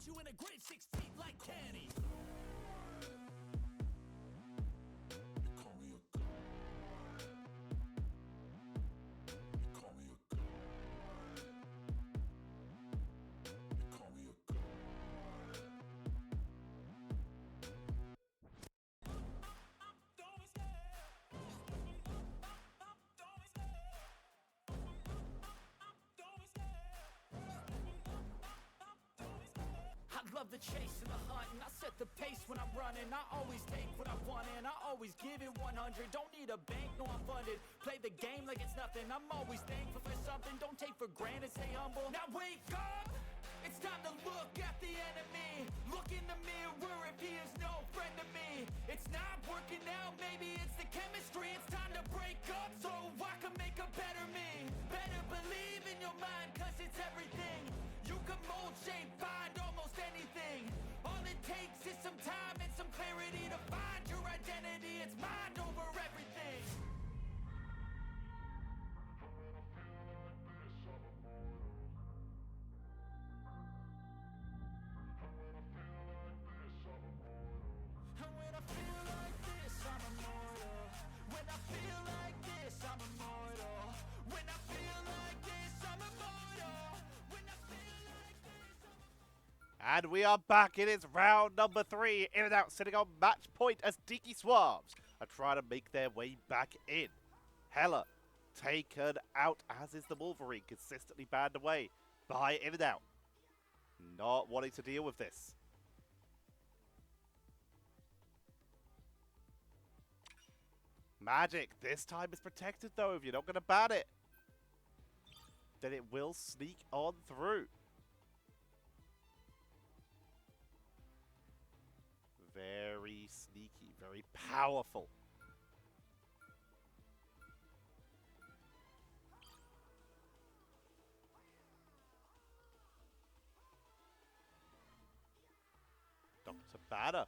You in a grade 16 like Kenny. Love the chase and the hunt, and I set the pace when I'm running. I always take what I want and I always give it 100. Don't need a bank, no I'm funded. Play the game like it's nothing. I'm always thankful for something. Don't take for granted, stay humble. Now wake up! It's time to look at the enemy. Look in the mirror if he is no friend to me. It's not working out, maybe it's the chemistry. It's time to break up so I can make a better me. Better believe in your mind, cause it's everything. You can mold, shape, find almost anything. All it takes is some time. And we are back. It is round number 3. In and out, sitting on match point as Decky Swabs are trying to make their way back in. Hella taken out, as is the Wolverine, consistently banned away by In and Out. Not wanting to deal with this. Magic, this time is protected though. If you're not going to ban it, then it will sneak on through. Very sneaky, very powerful. Dr. Banner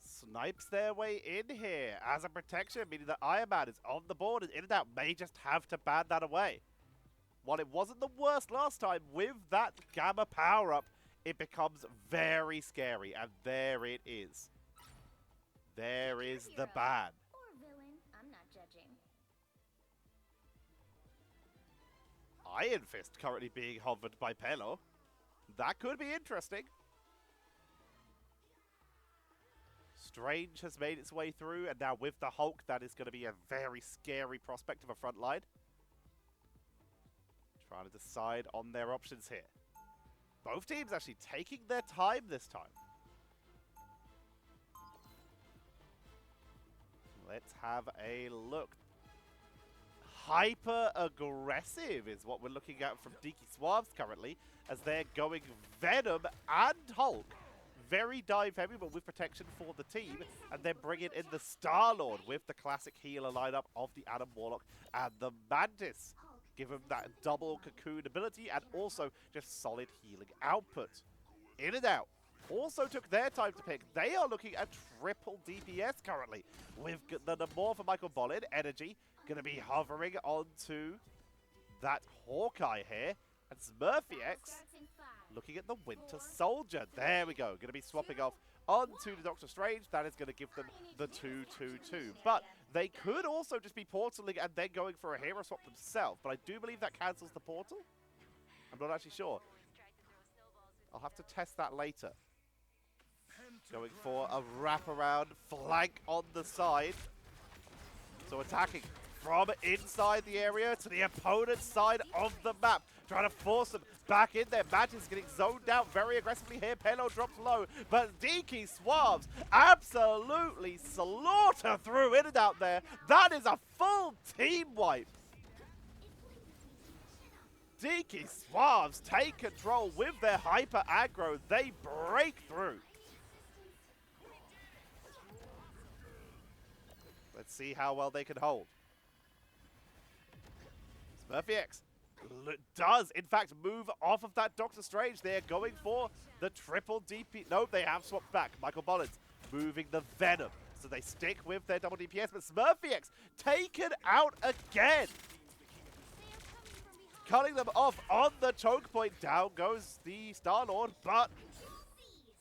snipes their way in here as a protection, meaning that Iron Man is on the board and In and Out may just have to ban that away. While it wasn't the worst last time, with that Gamma power-up, it becomes very scary, and there it is. There is the ban. Or villain, I'm not judging. Iron Fist currently being hovered by Pelo. That could be interesting. Strange has made its way through, and now with the Hulk, that is going to be a very scary prospect of a front line. Trying to decide on their options here. Both teams actually taking their time this time. Let's have a look. Hyper aggressive is what we're looking at from Decky Swabs currently, as they're going Venom and Hulk. Very dive heavy, but with protection for the team, and then bring it in the Star-Lord with the classic healer lineup of the Adam Warlock and the Mantis. Give him that double cocoon ability and also just solid healing output. In and Out also took their time to pick. They are looking at triple DPS currently, with the Namor for Michael Bollin, Energy, going to be hovering onto that Hawkeye here, and Smurfy X looking at the Winter Soldier. There we go. Going to be swapping off onto the Doctor Strange. That is going to give them the 2-2-2. But they could also just be portaling and then going for a hero swap themselves. But I do believe that cancels the portal. I'm not actually sure. I'll have to test that later. Going for a wraparound flank on the side. So attacking from inside the area to the opponent's side of the map. Trying to force them back in there. Mantis getting zoned out very aggressively here. Pelo drops low, but Decky Swabs absolutely slaughter through In and Out there. That is a full team wipe. Decky Swabs take control with their hyper aggro. They break through. Let's see how well they can hold. Smurfy X does, in fact, move off of that Doctor Strange. They're going for the triple DP. No, they have swapped back. Michael Bollins moving the Venom. So they stick with their double DPS, but Smurfy X taken out again. Cutting them off on the choke point. Down goes the Star-Lord, but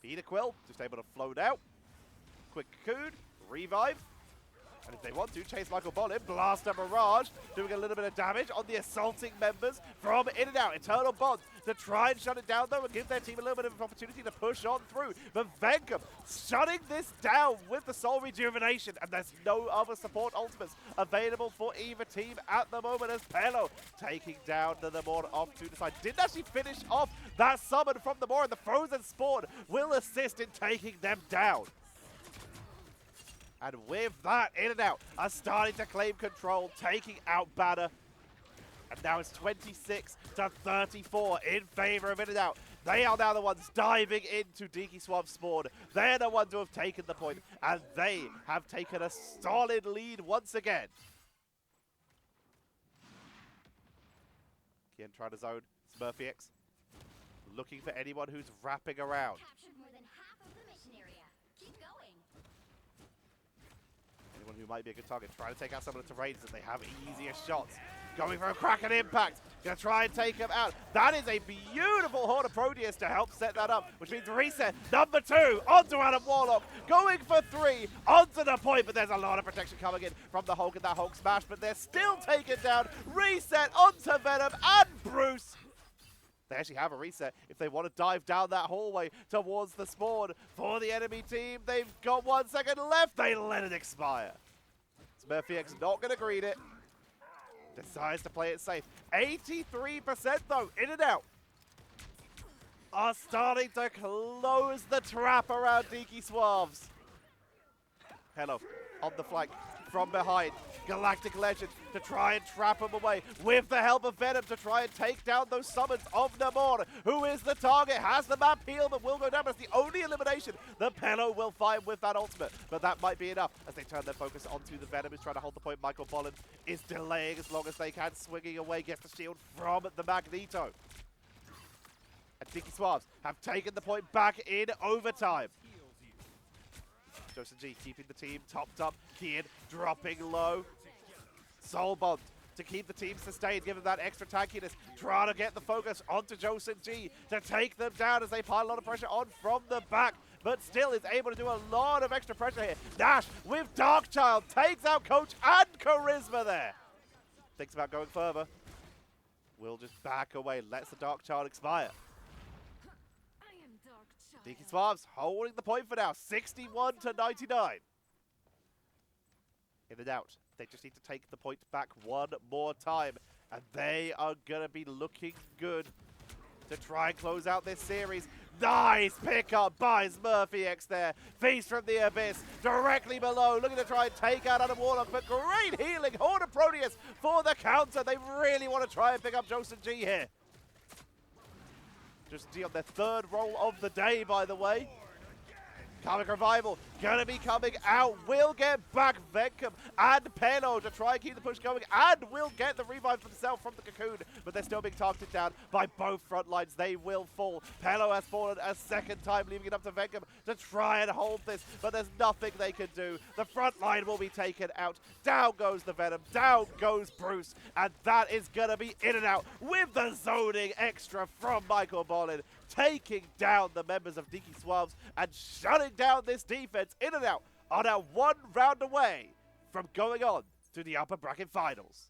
Peter Quill just able to float out. Quick cocoon, revive. And if they want to, chase Michael Bollin, blast a barrage, doing a little bit of damage on the assaulting members from In and Out. Eternal Bond to try and shut it down, though, and give their team a little bit of an opportunity to push on through. But Venkum shutting this down with the Soul Rejuvenation, and there's no other support ultimates available for either team at the moment, as Pelo taking down the Namor off to the side. Didn't actually finish off that summon from Namor, and the Frozen Spawn will assist in taking them down. And with that, In and Out are starting to claim control, taking out Banner. And now it's 26-34 in favor of In and Out. They are now the ones diving into Decky Swabs' spawn. They're the ones who have taken the point, and they have taken a solid lead once again. Kian trying to zone Smurfy X, looking for anyone who's wrapping around. Captured more than half of the mission area. Keep going. Anyone who might be a good target, trying to take out some of the terrains that they have easier shots. Going for a Kraken impact, gonna try and take him out. That is a beautiful Horde of Proteus to help set that up, which means reset number 2 onto Adam Warlock. Going for 3 onto the point, but there's a lot of protection coming in from the Hulk and that Hulk smash, but they're still taken down. Reset onto Venom and Bruce. They actually have a reset if they want to dive down that hallway towards the spawn. For the enemy team, they've got 1 second left. They let it expire. SmurfyX not going to greet it. Decides to play it safe. 83% though, in and out. Are starting to close the trap around Decky Swabs. Hello, on the flank, from behind. Galactic Legend to try and trap him away with the help of Venom to try and take down those summons of Namor, who is the target, has the map heal, but will go down. But it's the only elimination that Pello will find with that ultimate. But that might be enough as they turn their focus onto the Venom, who's trying to hold the point. Michael Bolland is delaying as long as they can, swinging away, gets the shield from the Magneto. And Decky Swabs have taken the point back in overtime. Joseph G keeping the team topped up. Kian dropping low. Soul Bond to keep the team sustained, give them that extra tankiness. Trying to get the focus onto Joseph G to take them down as they pile a lot of pressure on from the back. But still is able to do a lot of extra pressure here. Nash with Darkchild takes out Coach and Charisma there. Thinks about going further. Will just back away, lets the Darkchild expire. Decky Swabs holding the point for now, 61 to 99. In and out. They just need to take the point back one more time, and they are going to be looking good to try and close out this series. Nice pickup by SmurfyX there. Feast from the Abyss, directly below, looking to try and take out Adam Warlock, but great healing. Horde of Proteus for the counter. They really want to try and pick up Joseph G here. Joseph G on their third roll of the day, by the way. Karmic Revival gonna be coming out. Will get back Venkum and Pello to try and keep the push going, and will get the revive himself from the cocoon, but they're still being targeted down by both front lines. They will fall. Pello has fallen a second time, leaving it up to Venkum to try and hold this, but there's nothing they can do. The front line will be taken out. Down goes the Venom, down goes Bruce, and that is gonna be in and out with the zoning extra from Michael Bolland, taking down the members of Decky Swabs and shutting down this defense. In and out are now 1 round away from going on to the upper bracket finals.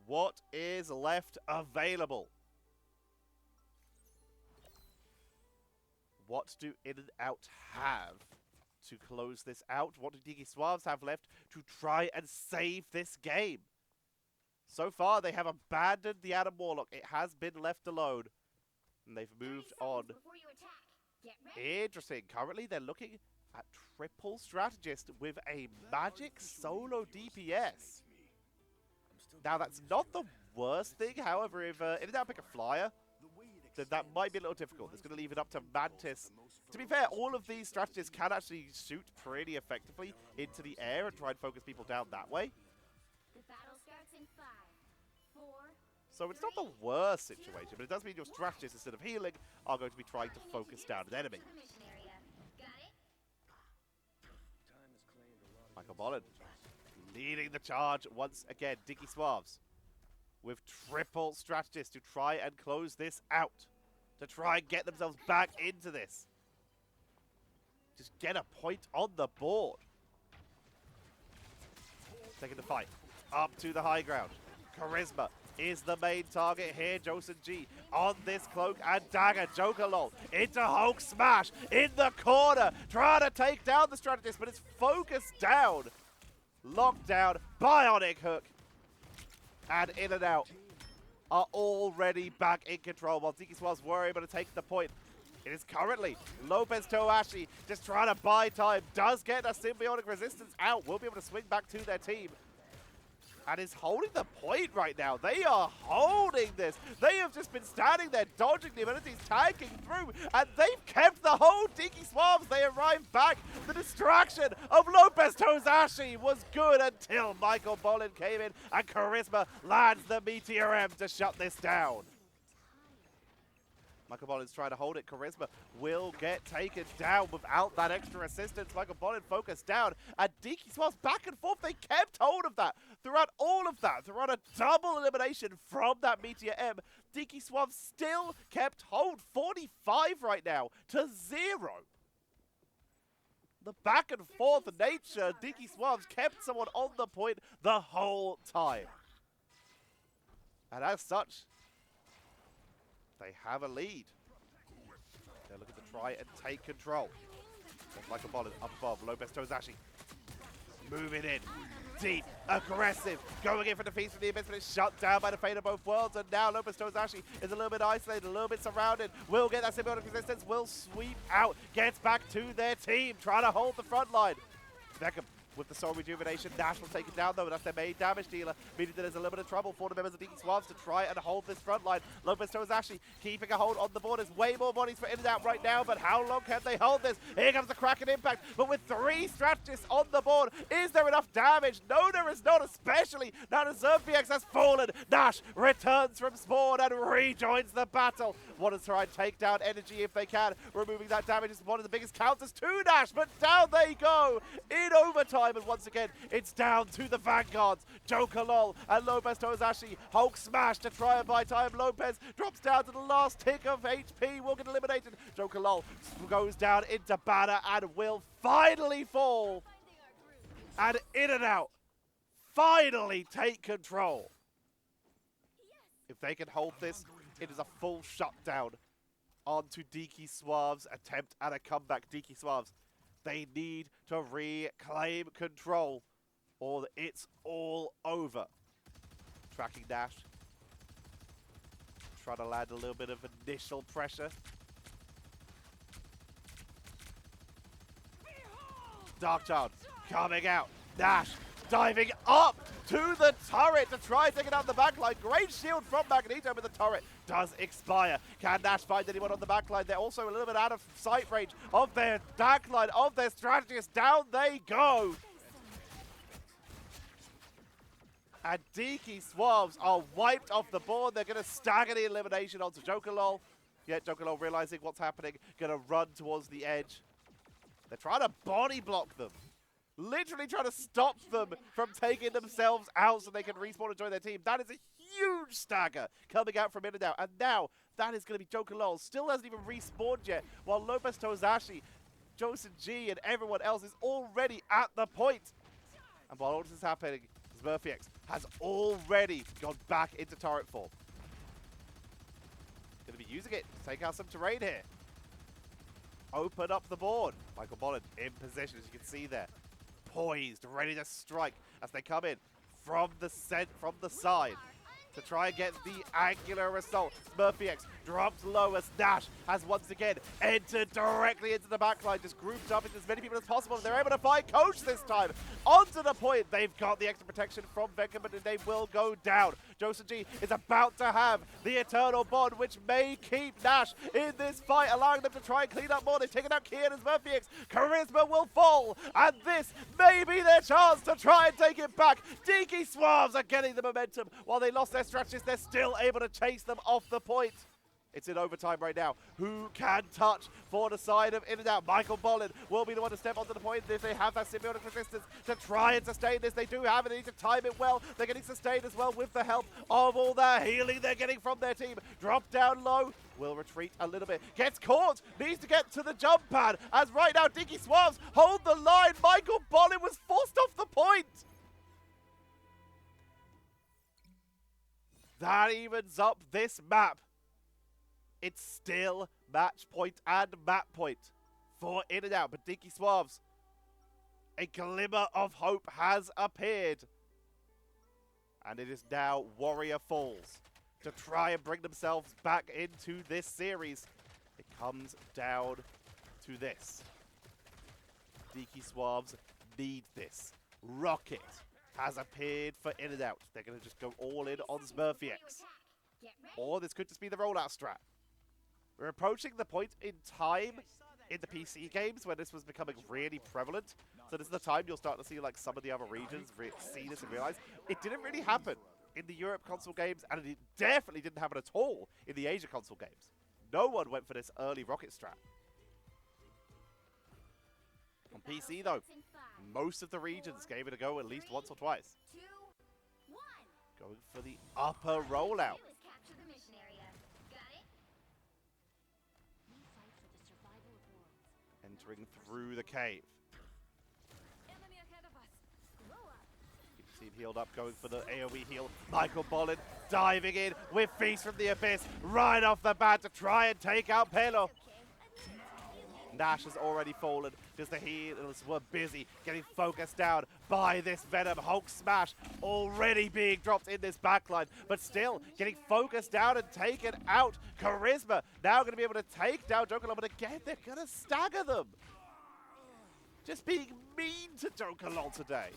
What is left available? What do In and Out have to close this out? What do Decky Swabs have left to try and save this game? So far, they have abandoned the Adam Warlock. It has been left alone, and they've moved on. Interesting. Currently, they're looking at triple strategist with a magic solo DPS. Now, that's not the worst thing. However, if In and Out pick a flyer, then that might be a little difficult. It's going to leave it up to Mantis. To be fair, all of these strategists can actually shoot pretty effectively into the air and try and focus people down that way. The battle starts in 5, 4. So it's not the worst situation, but it does mean your strategists, instead of healing, are going to be trying to focus down an enemy. Michael Bolland leading the charge once again. Decky Swabs with triple strategists to try and close this out, to try and get themselves back into this. Just get a point on the board. Taking the fight up to the high ground. Charisma is the main target here. Joseph G on this cloak and dagger. Joker lol into Hulk smash in the corner, trying to take down the strategist, but it's focused down. Locked down, bionic hook, and In and Out are already back in control while Decky Swabs were able to take the point. It is currently Lopez Toashi just trying to buy time. Does get a symbiotic resistance out. Will be able to swing back to their team. And is holding the point right now. They are holding this. They have just been standing there, dodging the abilities, tanking through, and they've kept the whole Decky Swabs. They arrived back. The distraction of Lopez Tozashi was good until Michael Bolland came in, and Charisma lands the Meteor M to shut this down. Michael Bolland's trying to hold it. Charisma will get taken down without that extra assistance. Michael Bolland focused down, and Decky Swabs back and forth. They kept hold of that throughout all of that. Throughout a double elimination from that Meteor M, Decky Swabs still kept hold. 45 right now to 0. The back and forth nature, Decky Swabs kept someone on the point the whole time. And as such, they have a lead. They're looking to try and take control. Michael Bolin up above, Lopez Tozashi moving in, deep, aggressive, going in for the feast from the abyss, but it's shut down by the fate of both worlds, and now Lopez Tozashi is a little bit isolated, a little bit surrounded, will get that symbiotic resistance, will sweep out, gets back to their team, trying to hold the front line. Beckham with the soul rejuvenation, Nash will take it down though, and that's their main damage dealer, meaning that there's a little bit of trouble for the members of Decky Swabs to try and hold this front line. Lopez Tozashi keeping a hold on the board. There's way more bodies for in and out right now, but how long can they hold this? Here comes the Kraken impact, but with 3 strategists on the board, is there enough damage? No, there is not, especially now the Zerfiex has fallen. Nash returns from spawn and rejoins the battle. Want to try and take down energy if they can. Removing that damage is one of the biggest counters to Nash, but down they go in overtime. And once again, it's down to the Vanguards. Joker Lol and Lopez Tozashi. Hulk smash to try and buy time. Lopez drops down to the last tick of HP. Will get eliminated. Joker Lol goes down into banner and will finally fall. And in and out. Finally take control. If they can hold this, it is a full shutdown onto Decky Swabs' attempt at a comeback. Decky Swabs, they need to reclaim control or it's all over. Tracking Nash. Trying to land a little bit of initial pressure. Darkchild coming out. Nash diving up to the turret to try and take it out the backline. Great shield from Magneto, but the turret does expire. Can Nash find anyone on the backline? They're also a little bit out of sight range of their backline, of their strategist. Down they go. And Decky Swabs are wiped off the board. They're going to stagger the elimination onto Joker Lol. Yet Joker Lol realizing what's happening, going to run towards the edge. They're trying to body block them. Literally trying to stop them from taking themselves out so they can respawn and join their team. That is a huge stagger coming out from in and out. And now that is going to be Joker Lol. Still hasn't even respawned yet, while Lopez Tozashi, Joseph G, and everyone else is already at the point. And while all this is happening, Zerfiex has already gone back into turret form. Going to be using it to take out some terrain here. Open up the board. Michael Bolin in position, as you can see there. Poised, ready to strike as they come in from the side to try and get the angular assault. Zerfiex drops low as Nash has once again entered directly into the backline, just grouped up into as many people as possible. They're able to find Coach this time. Onto the point, they've got the extra protection from Beckham, and they will go down. Joseph G is about to have the Eternal Bond, which may keep Nash in this fight, allowing them to try and clean up more. They've taken out Kian as Zerfiex. Charisma will fall, and this may be their chance to try and take it back. Decky Swabs are getting the momentum. While they lost their strategist, they're still able to chase them off the point. It's in overtime right now. Who can touch for the side of in and out? Michael Bolin will be the one to step onto the point if they have that symbiotic resistance to try and sustain this. They do have it. They need to time it well. They're getting sustained as well with the help of all the healing they're getting from their team. Drop down low. Will retreat a little bit. Gets caught. Needs to get to the jump pad. As right now, Decky Swabs hold the line. Michael Bolin was forced off the point. That evens up this map. It's still match point and map point for in and out. But Decky Swabs, a glimmer of hope has appeared. And it is now Warrior Falls to try and bring themselves back into this series. It comes down to this. Decky Swabs need this. Rocket has appeared for in and out. They're going to just go all in on Zerfiex. Or this could just be the rollout strat. We're approaching the point in time in the PC games where this was becoming really prevalent. So this is the time you'll start to see like some of the other regions see this and realize it didn't really happen in the Europe console games, and it definitely didn't happen at all in the Asia console games. No one went for this early rocket strat. On PC though, most of the regions gave it a go at least once or twice. Going for the upper rollout. Entering through the cave. Team healed up, going for the AoE heal. Michael Bolin diving in with Feast from the Abyss right off the bat to try and take out Pelo. Nash has already fallen because the healers were busy getting focused down by this Venom. Hulk Smash already being dropped in this backline, but still getting focused down and taken out. Charisma now going to be able to take down Joker, but again, they're going to stagger them. Just being mean to Joker Lol today.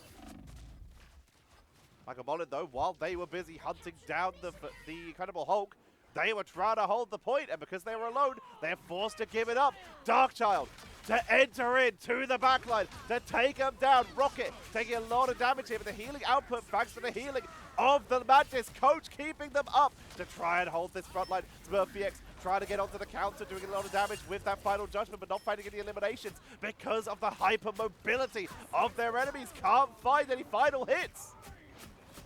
Michael Bolin, though, while they were busy hunting down the Incredible Hulk, they were trying to hold the point, and because they were alone, they're forced to give it up. Darkchild to enter into the backline to take them down. Rocket taking a lot of damage here, but the healing output thanks to the healing of the Mantis. Coach keeping them up to try and hold this front line. SmurfyX trying to get onto the counter, doing a lot of damage with that final judgment, but not finding any eliminations because of the hyper mobility of their enemies. Can't find any final hits.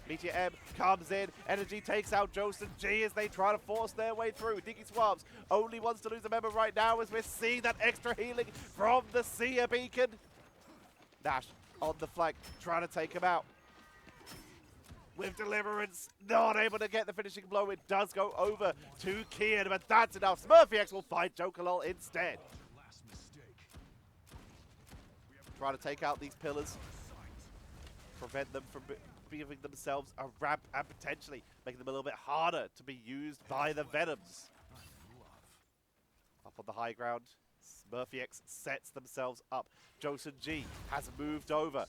Meteor M comes in, Energy takes out Joseph G as they try to force their way through. Decky Swabs only wants to lose a member right now as we're seeing that extra healing from the Seer Beacon. Nash on the flank, trying to take him out. With Deliverance, not able to get the finishing blow. It does go over to Kian, but that's enough. SmurfyX will fight Jokalol instead. Trying to take out these pillars, prevent them from giving themselves a ramp and potentially making them a little bit harder to be used by the Venoms. Up on the high ground, SmurfyX sets themselves up. Joseph G has moved over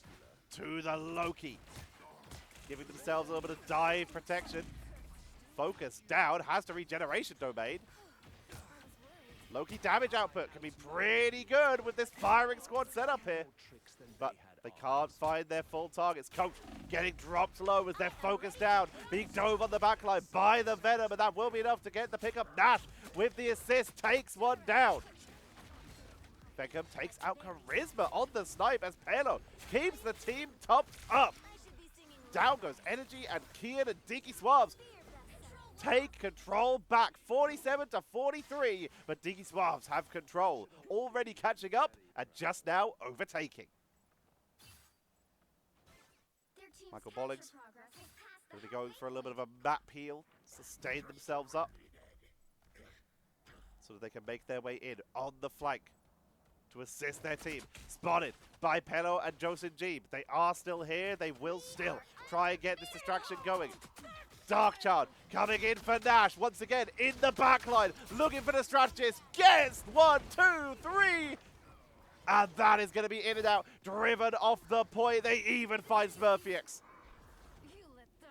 to the Loki, giving themselves a little bit of dive protection. Focus down, has the regeneration domain. Loki damage output can be pretty good with this firing squad setup here, but they can't find their full targets. Coach getting dropped low as they're focused down, being dove on the backline by the Venom, and that will be enough to get the pickup. Nash with the assist takes one down. Beckham takes out Charisma on the snipe as Pelo keeps the team topped up. Down goes Energy, and Kian and Decky Swabs take control back, 47 to 43, but Decky Swabs have control, already catching up and just now overtaking. Michael Bollings going to be going for a little bit of a map heal, sustain themselves up so that they can make their way in on the flank to assist their team. Spotted by Pelo and Joseph G, but they are still here. They will still try and get this distraction going. Darkchild coming in for Nash once again in the backline, looking for the strategist. Gets 1, 2, 3. And that is going to be in and out, driven off the point. They even find SmurfyX.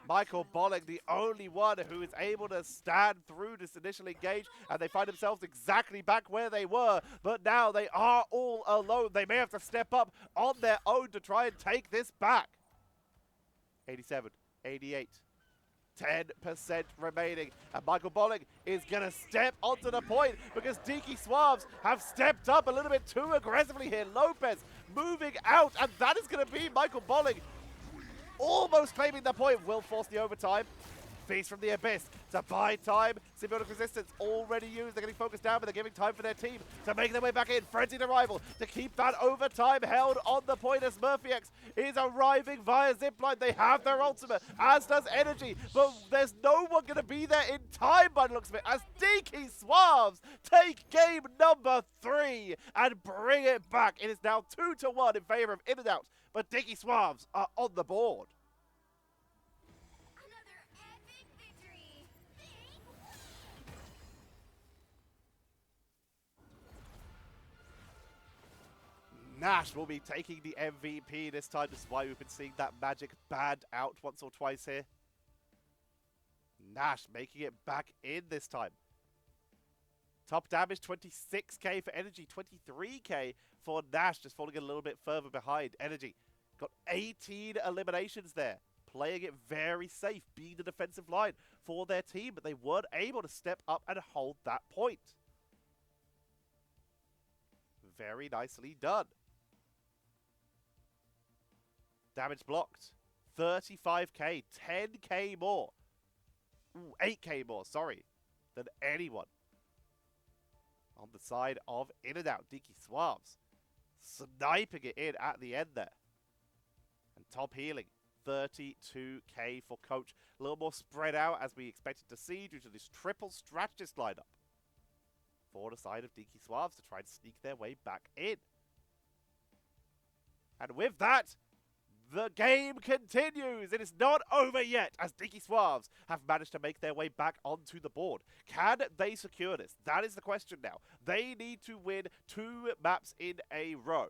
Michael Bolling, the only one who is able to stand through this initial engage, and they find themselves exactly back where they were, but now they are all alone. They may have to step up on their own to try and take this back. 87, 88. 10% remaining, and Michael Bolling is going to step onto the point because Decky Swabs have stepped up a little bit too aggressively here. Lopez moving out, and that is going to be Michael Bolling almost claiming the point. Will force the overtime. Feast from the Abyss to buy time. Symbiotic Resistance already used. They're getting focused down, but they're giving time for their team to make their way back in. Frenzied Arrival to keep that overtime held on the point as SmurfyX is arriving via zipline. They have their ultimate, as does Energy, but there's no one going to be there in time by the looks of it, as Decky Swabs take game number 3 and bring it back. It is now 2-1 in favor of In and Out, but Decky Swabs are on the board. Nash will be taking the MVP this time. This is why we've been seeing that magic banned out once or twice here. Nash making it back in this time. Top damage, 26k for Energy, 23k for Nash, just falling a little bit further behind. Energy got 18 eliminations there, playing it very safe, being the defensive line for their team, but they weren't able to step up and hold that point. Very nicely done. Damage blocked. 35k, 10k more. Ooh, 8k more, sorry, than anyone. On the side of In and Out, Decky Swabs sniping it in at the end there. And top healing 32k for Coach. A little more spread out as we expected to see due to this triple strategist lineup. For the side of Decky Swabs to try and sneak their way back in. And with that, the game continues. It is not over yet as Decky Swabs have managed to make their way back onto the board. Can they secure this? That is the question now. They need to win 2 maps in a row.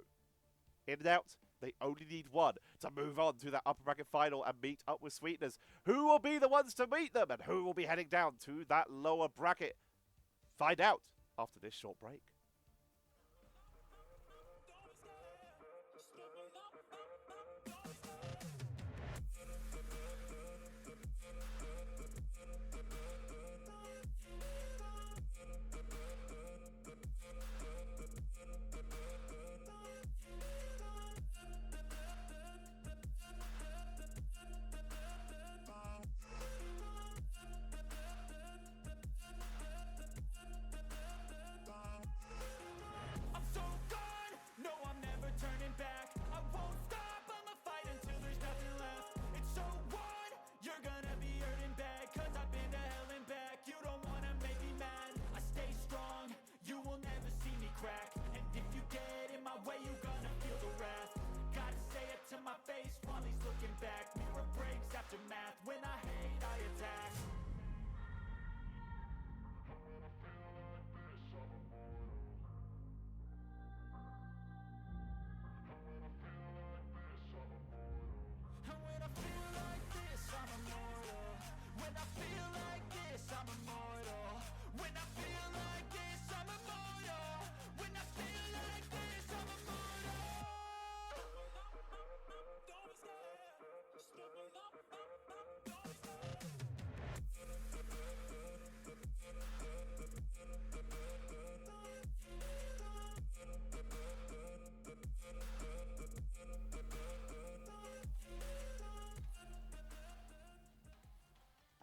In and out, they only need 1 to move on to that upper bracket final and meet up with Sweeteners. Who will be the ones to meet them and who will be heading down to that lower bracket? Find out after this short break.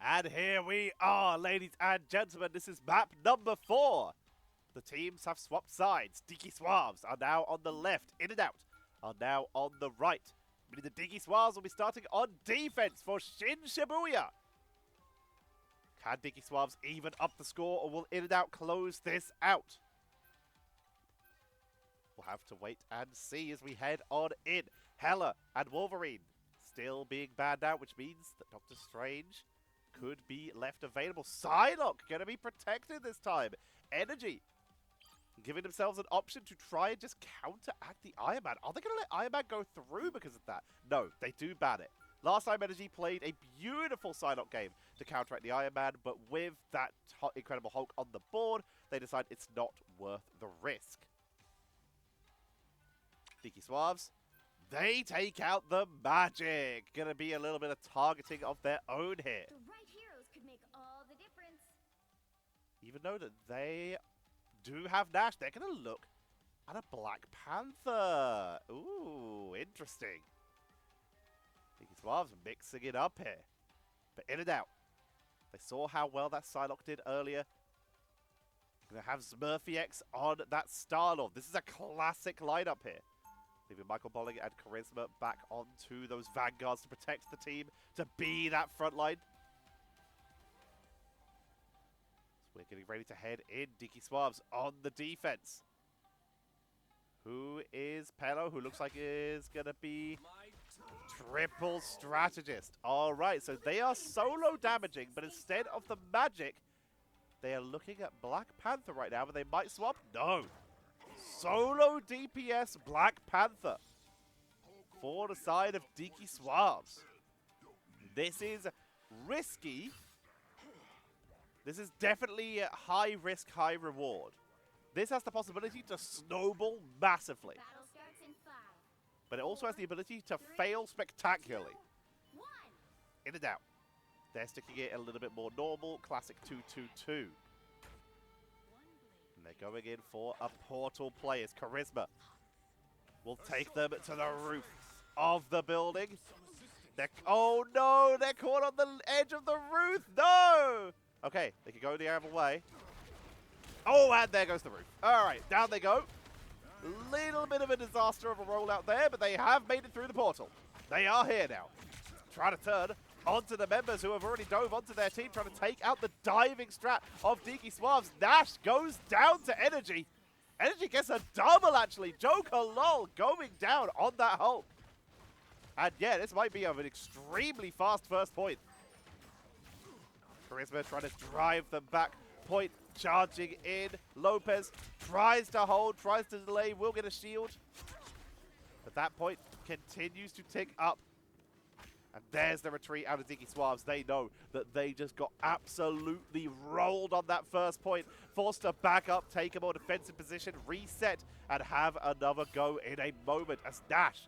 And here we are, ladies and gentlemen. This is map number 4. The teams have swapped sides. Decky Swabs are now on the left. In and out are now on the right. Meaning the Decky Swabs will be starting on defense for Shin Shibuya. Can Decky Swabs even up the score, or will In and Out close this out? We'll have to wait and see as we head on in. Hela and Wolverine still being banned out, which means that Doctor Strange could be left available. Psylocke going to be protected this time. Energy giving themselves an option to try and just counteract the Iron Man. Are they going to let Iron Man go through because of that? No, they do ban it. Last time Energy played a beautiful Psylocke game to counteract the Iron Man, but with that Incredible Hulk on the board, they decide it's not worth the risk. Decky Swabs, they take out the magic. Gonna be a little bit of targeting of their own here. The right heroes could make all the difference. Even though that they do have Nash, they're gonna look at a Black Panther. Ooh, interesting. Decky Swabs mixing it up here. But In and Out, they saw how well that Psylocke did earlier. Gonna have Smurfy X on that Star-Lord. This is a classic lineup here. Leaving Michael Bolling and Charisma back onto those Vanguards to protect the team, to be that front line. So we're getting ready to head in. Decky Swabs on the defense. Who is Pello, who looks like is going to be triple strategist. All right, so they are solo damaging, but instead of the magic, they are looking at Black Panther right now, but they might swap. No. Solo DPS Black Panther for the side of Decky Swabs. This is risky. This is definitely a high risk, high reward. This has the possibility to snowball massively. Battle starts in 5. But it also has the ability to fail spectacularly. 1. In and out. They're sticking it a little bit more normal. Classic 2-2-2. And they're going in for a portal play as Charisma will take them to the roof of the building. Oh no, they're caught on the edge of the roof. No! Okay, they can go the other way. Oh, and there goes the roof. All right, down they go. Little bit of a disaster of a rollout there, but they have made it through the portal. They are here now. trying to turn onto the members who have already dove onto their team, trying to take out the diving strat of Decky Swabs. Nash goes down to Energy. Energy gets a double, actually. Joker lol going down on that Hulk. And yeah, this might be of an extremely fast first point. Charisma trying to drive them back. Point charging in. Lopez tries to hold, tries to delay, will get a shield. But that point continues to tick up. And there's the retreat out of Decky Swabs. They know that they just got absolutely rolled on that first point. Forced to back up, take a more defensive position, reset, and have another go in a moment as Nash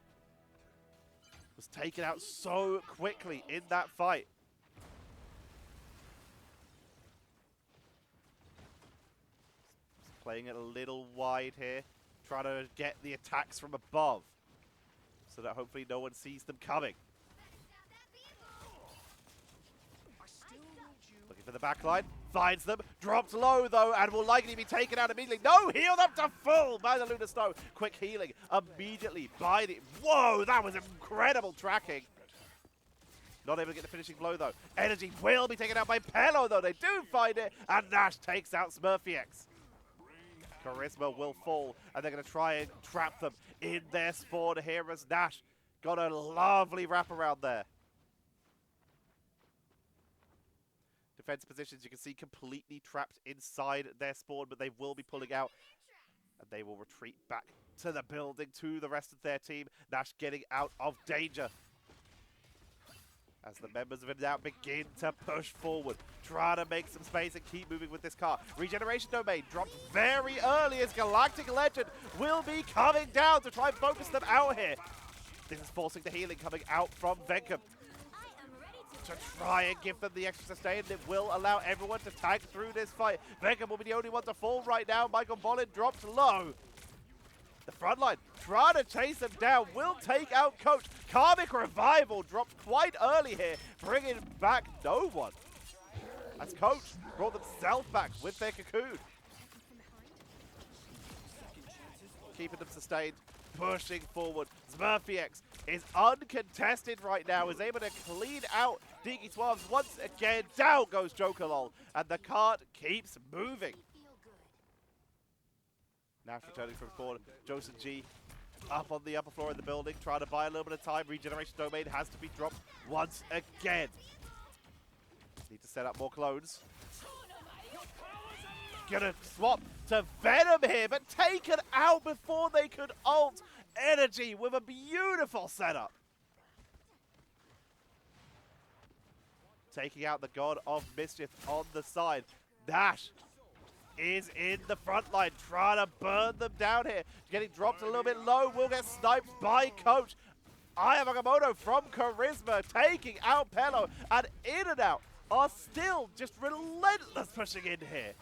was taken out so quickly in that fight. Playing it a little wide here, trying to get the attacks from above so that hopefully no one sees them coming. Looking for the backline, finds them, drops low though, and will likely be taken out immediately. No, healed up to full by the Lunar Snow. Quick healing immediately by the... Whoa, that was incredible tracking. Not able to get the finishing blow though. Energy will be taken out by Pello though. They do find it, and Nash takes out SmurfyX. Charisma will fall, and they're going to try and trap them in their spawn here as Nash got a lovely wraparound there. Defense positions, you can see, completely trapped inside their spawn, but they will be pulling out, and they will retreat back to the building, to the rest of their team. Nash getting out of danger as the members of it now begin to push forward, try to make some space and keep moving with this car. Regeneration Domain dropped very early as Galactic Legend will be coming down to try and focus them out here. This is forcing the healing coming out from Venkum to try and give them the extra sustain. It will allow everyone to tag through this fight. Venkum will be the only one to fall right now. Michael Bolin drops low. The front line trying to chase them down, will take out Coach. Karmic Revival dropped quite early here, bringing back no one. As Coach brought themselves back with their cocoon. Keeping them sustained, pushing forward. SmurfyX is uncontested right now, is able to clean out Decky Swabs once again. Down goes Joker lol, and the cart keeps moving. Nash returning from spawn. Joseph G up on the upper floor of the building, trying to buy a little bit of time. Regeneration Domain has to be dropped once again. Need to set up more clones. Gonna swap to Venom here, but taken out before they could ult. Energy with a beautiful setup. Taking out the God of Mischief on the side. Nash is in the front line, trying to burn them down here. Getting dropped a little bit low, will get sniped by Coach. Aya Magamoto from Charisma, taking out Pello, and In and Out are still just relentless pushing in here.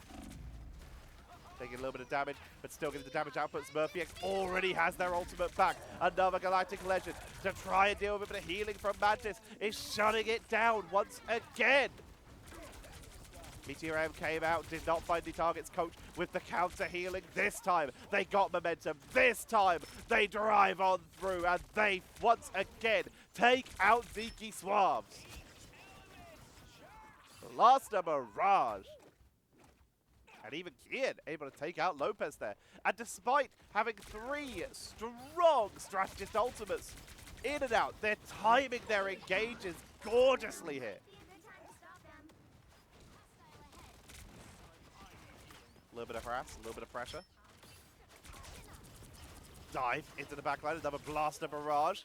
Taking a little bit of damage, but still getting the damage output. SmurfyX already has their ultimate back. Another Galactic Legend to try and deal with a bit of healing from Mantis is shutting it down once again. Meteor M came out, did not find the target's Coach with the counter healing. This time, they got momentum. This time, they drive on through, and they, once again, take out Decky Swabs. Lost a Mirage. And even Kian able to take out Lopez there. And despite having 3 strong strategist ultimates, In and Out, they're timing their engages gorgeously here. A little bit of harass, a little bit of pressure. Dive into the backline, another blaster barrage.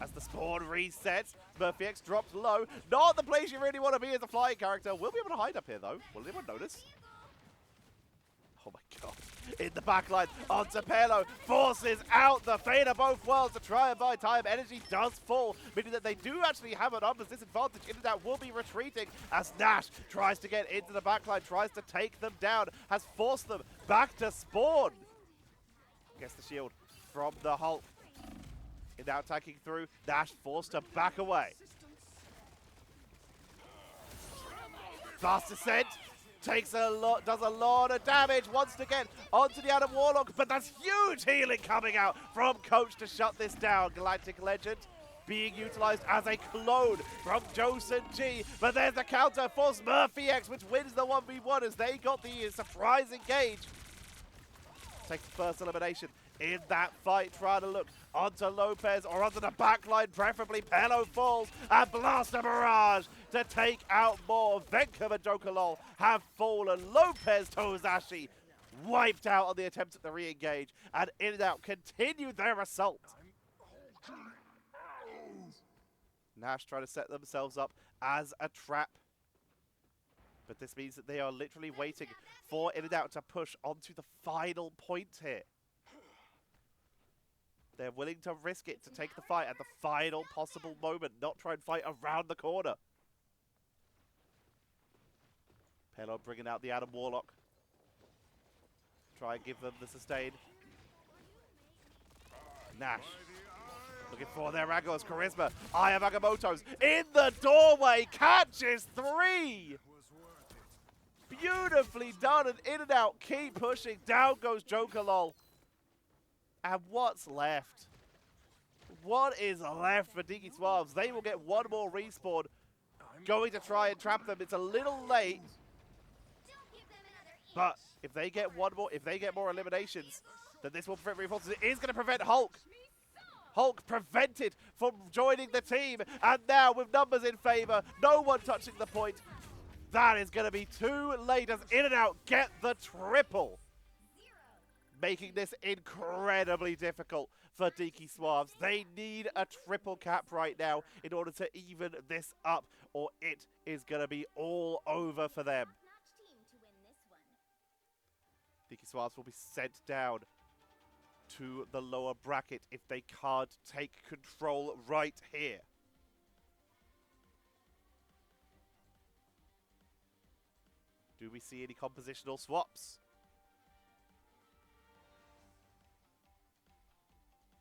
As the spawn resets, SmurfyX drops low. Not the place you really want to be as a flying character. We'll be able to hide up here though. Will anyone notice? Oh my god. In the backline, onto Pello, forces out the Fate of both worlds to try and buy time. Energy does fall, meaning that they do actually have an obvious disadvantage. In and Out will be retreating as Nash tries to get into the backline, tries to take them down, has forced them back to spawn. Gets the shield from the Hulk. In and Out attacking through, Nash forced to back away. Fast descent. Does a lot of damage once again onto the Adam Warlock, but that's huge healing coming out from Coach to shut this down. Galactic Legend being utilized as a clone from Josen G. But there's the counter for Smurfy X, which wins the 1v1 as they got the surprise engage. Takes the first elimination in that fight, trying to look onto Lopez or onto the backline, preferably Pelo falls and Blaster Barrage to take out more. Venkum and Jokalol have fallen. Lopez Tozashi wiped out on the attempt at the re-engage, and In and Out continue their assault. Nash trying to set themselves up as a trap. But this means that they are literally waiting for In and Out to push onto the final point here. They're willing to risk it to take the fight at the final possible moment, not try and fight around the corner. Pelo bringing out the Adam Warlock. Try and give them the sustain. Nash looking for their Agos. Charisma. Eye of Agamotto's in the doorway. Catches 3. Beautifully done, and In and Out keep pushing. Down goes Jokalol. And what's left? What is left for Decky Swabs? They will get one more respawn. Going to try and trap them. It's a little late. But if they get one more, if they get more eliminations, then this will prevent reinforcements. It is going to prevent Hulk. Hulk prevented from joining the team. And now with numbers in favor, no one touching the point. That is going to be too late as In and Out get the triple, making this incredibly difficult for Decky Swabs. They need a triple cap right now in order to even this up, or it is going to be all over for them. Decky Swabs will be sent down to the lower bracket if they can't take control right here. Do we see any compositional swaps?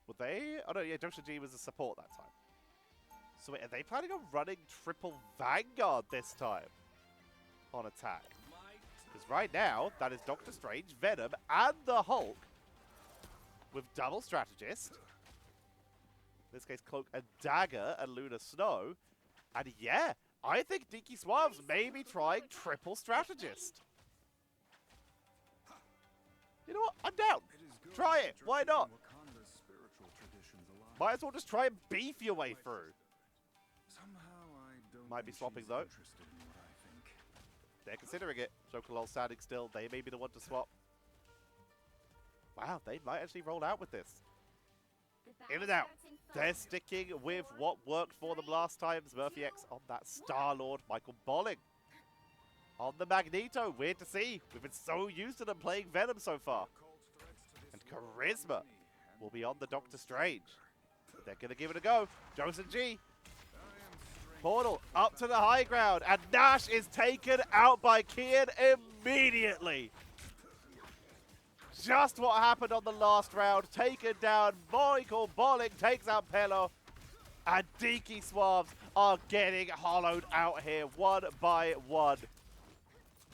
Would they? Oh no, yeah, Joshua G was a support that time. So wait, are they planning on running triple Vanguard this time on attack? Because right now, that is Doctor Strange, Venom, and the Hulk with double Strategist. In this case, Cloak and Dagger and Luna Snow. And yeah, I think Decky Swabs may be trying triple Strategist. You know what? I'm down. Try it. Why not? Might as well just try and beef your way through. Might be swapping though. They're considering it. Jokalol standing still. They may be the one to swap. Wow, they might actually roll out with this. In and Out. They're sticking with what worked for them last time. Smurfy X on that Star-Lord. Michael Bolling on the Magneto. Weird to see. We've been so used to them playing Venom so far. And Charisma will be on the Doctor Strange. They're going to give it a go. Josen G. Portal up to the high ground. And Nash is taken out by Kian immediately. Just what happened on the last round. Taken down. Michael Bolling takes out Pelo. And Decky Swabs are getting hollowed out here one by one.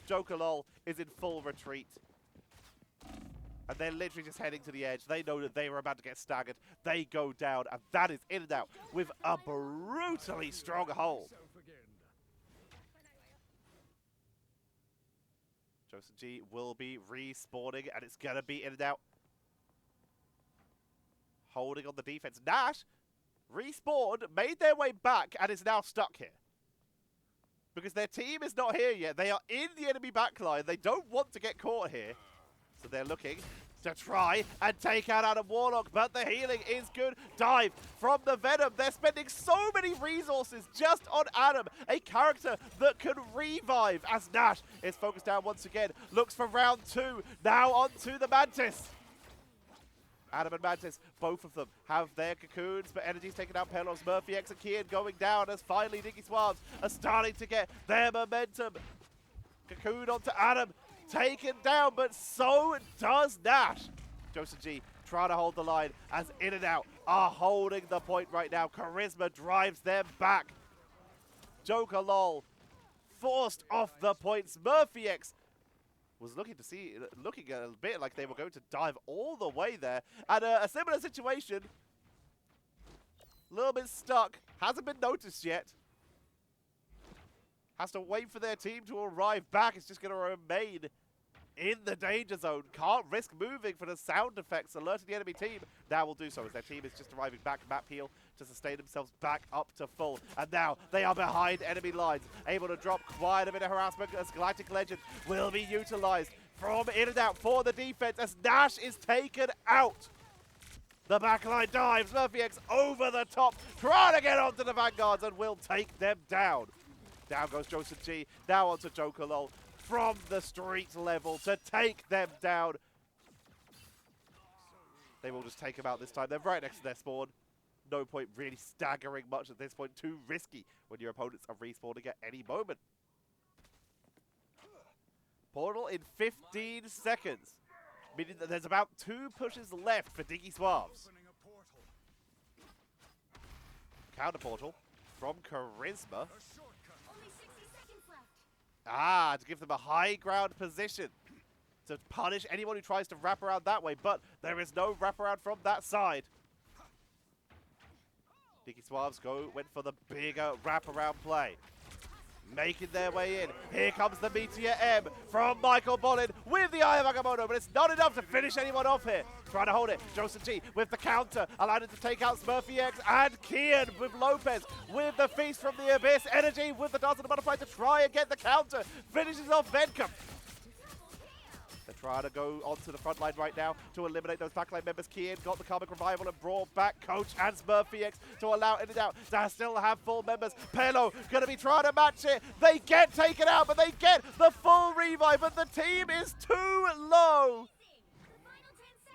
Jokalol is in full retreat. And they're literally just heading to the edge. They know that they were about to get staggered. They go down, and that is In and Out with a brutally strong hold. Joseph G will be respawning, and it's going to be In and Out. Holding on the defense. Nash respawned, made their way back, and is now stuck here. Because their team is not here yet. They are in the enemy backline. They don't want to get caught here. So they're looking to try and take out Adam Warlock, but the healing is good. Dive from the Venom. They're spending so many resources just on Adam, a character that can revive as Nash is focused down once again. Looks for round 2. Now onto the Mantis. Adam and Mantis, both of them have their cocoons, but energy's taken out Pelos. Murphy X and Kian going down as finally Decky Swabs are starting to get their momentum. Cocoon onto Adam. Taken down, but so does Nash. Joseph G trying to hold the line as In and Out are holding the point right now. Charisma drives them back. Jokalol forced off the points. Murphy X was looking a bit like they were going to dive all the way there. And a similar situation A little bit stuck. Hasn't been noticed yet. Has to wait for their team to arrive back. It's just going to remain in the danger zone. Can't risk moving for the sound effects alerting the enemy team. Now will do so as their team is just arriving back. Map heal to sustain themselves back up to full. And now they are behind enemy lines. Able to drop quite a bit of harassment as Galactic Legend will be utilized from in and out for the defense as Nash is taken out. The backline dives. Murphy X over the top, trying to get onto the Vanguards and will take them down. Down goes Joseph G. Now onto Joker Lol from the street level to take them down. They will just take them out this time. They're right next to their spawn. No point really staggering much at this point. Too risky when your opponents are respawning at any moment. Portal in 15 seconds. Meaning that there's about 2 pushes left for Decky Swabs. Counter portal from Charisma. Only 60 seconds left. To give them a high ground position to punish anyone who tries to wrap around that way, but there is no wraparound from that side. Decky Swabs went for the bigger wraparound play. Making their way in. Here comes the Meteor M from Michael Bolin with the Eye of Agamotto, but it's not enough to finish anyone off here. Trying to hold it. Joseph G with the counter, allowed him to take out Smurfy X and Kian with Lopez with the Feast from the Abyss. Energy with the Dance of the Butterfly to try and get the counter. Finishes off Venkum. They're trying to go onto the front line right now to eliminate those backline members. Kian got the Karmic Revival and brought back Coach and Smurfy X to allow in and out. They still have full members. Pelo going to be trying to match it. They get taken out, but they get the full revive, but the team is too low.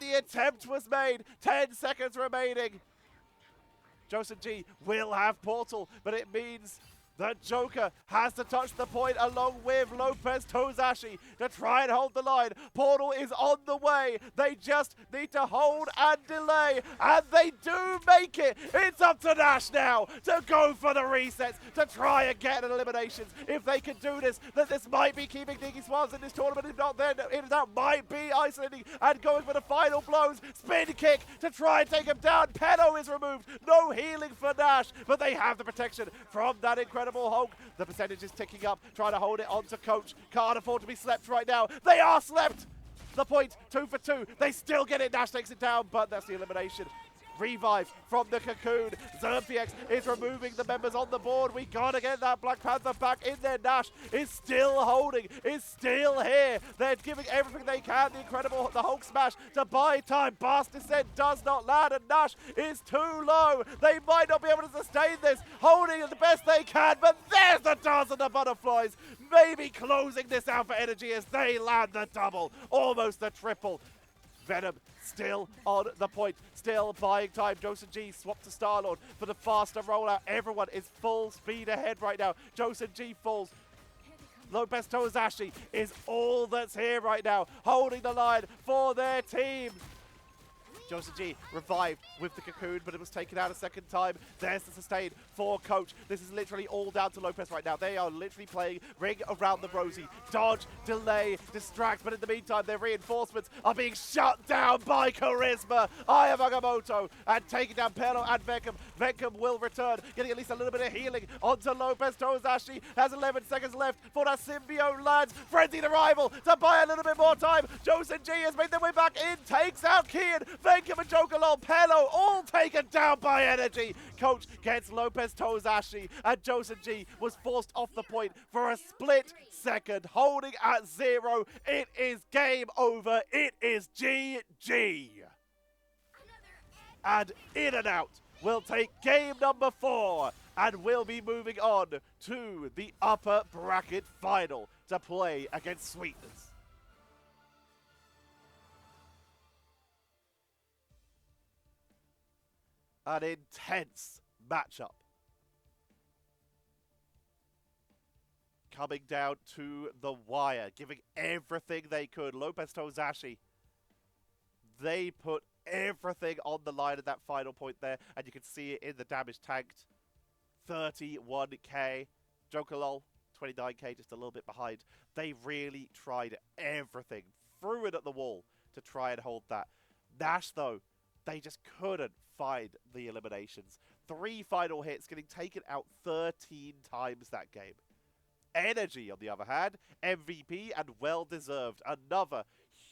The attempt was made. 10 seconds remaining. Joseph G will have Portal, but it means the Joker has to touch the point along with Lopez Tozashi to try and hold the line. Portal is on the way. They just need to hold and delay, and they do make it. It's up to Nash now to go for the resets, to try and get an eliminations. If they can do this, then this might be keeping Decky Swabs in this tournament. If not, then that might be isolating and going for the final blows. Spin kick to try and take him down. Pedo is removed. No healing for Nash, but they have the protection from that incredible Hulk. The percentage is ticking up, trying to hold it onto Coach. Can't afford to be slept right now. They are slept! The point, 2 for 2. They still get it. Nash takes it down, but that's the elimination. Revive from the Cocoon. Zerpiex is removing the members on the board. We gotta get that Black Panther back in there. Nash is still holding, is still here. They're giving everything they can. The Hulk smash to buy time. Blast Descent does not land, and Nash is too low. They might not be able to sustain this. Holding the best they can, but there's the Dance of the Butterflies. Maybe closing this out for Energy as they land the double, almost the triple. Venom still on the point, still buying time. Joseph G swapped to Star-Lord for the faster rollout. Everyone is full speed ahead right now. Joseph G falls. Lopez Tozashi is all that's here right now, holding the line for their team. Joseph G revived with the Cocoon, but it was taken out a second time. There's the sustain for Coach. This is literally all down to Lopez right now. They are literally playing ring around the rosy. Dodge, delay, distract, but in the meantime, their reinforcements are being shut down by Charisma. Eye of Agamotto and taking down Perlo and Venkum. Venkum will return, getting at least a little bit of healing onto Lopez. Tozashi has 11 seconds left for that symbiote lads. Frenzied arrival to buy a little bit more time. Joseph G has made their way back in, takes out Kian. Venkum and Joker Lol, Pelo all taken down by Energy. Coach gets Lopez Tozashi, and Joseph G was forced off the point for a split second, holding at 0. It is game over. It is GG. And in and out will take game number 4, and we'll be moving on to the upper bracket final to play against Sweetness. An intense matchup. Coming down to the wire, giving everything they could. Lopez Tozashi, they put everything on the line at that final point there, and you can see it in the damage tanked. 31k. Joker Lol, 29k, just a little bit behind. They really tried everything, threw it at the wall to try and hold that. Nash, though, they just couldn't find the eliminations. 3 final hits, getting taken out 13 times that game. Energy, on the other hand, MVP and well-deserved. Another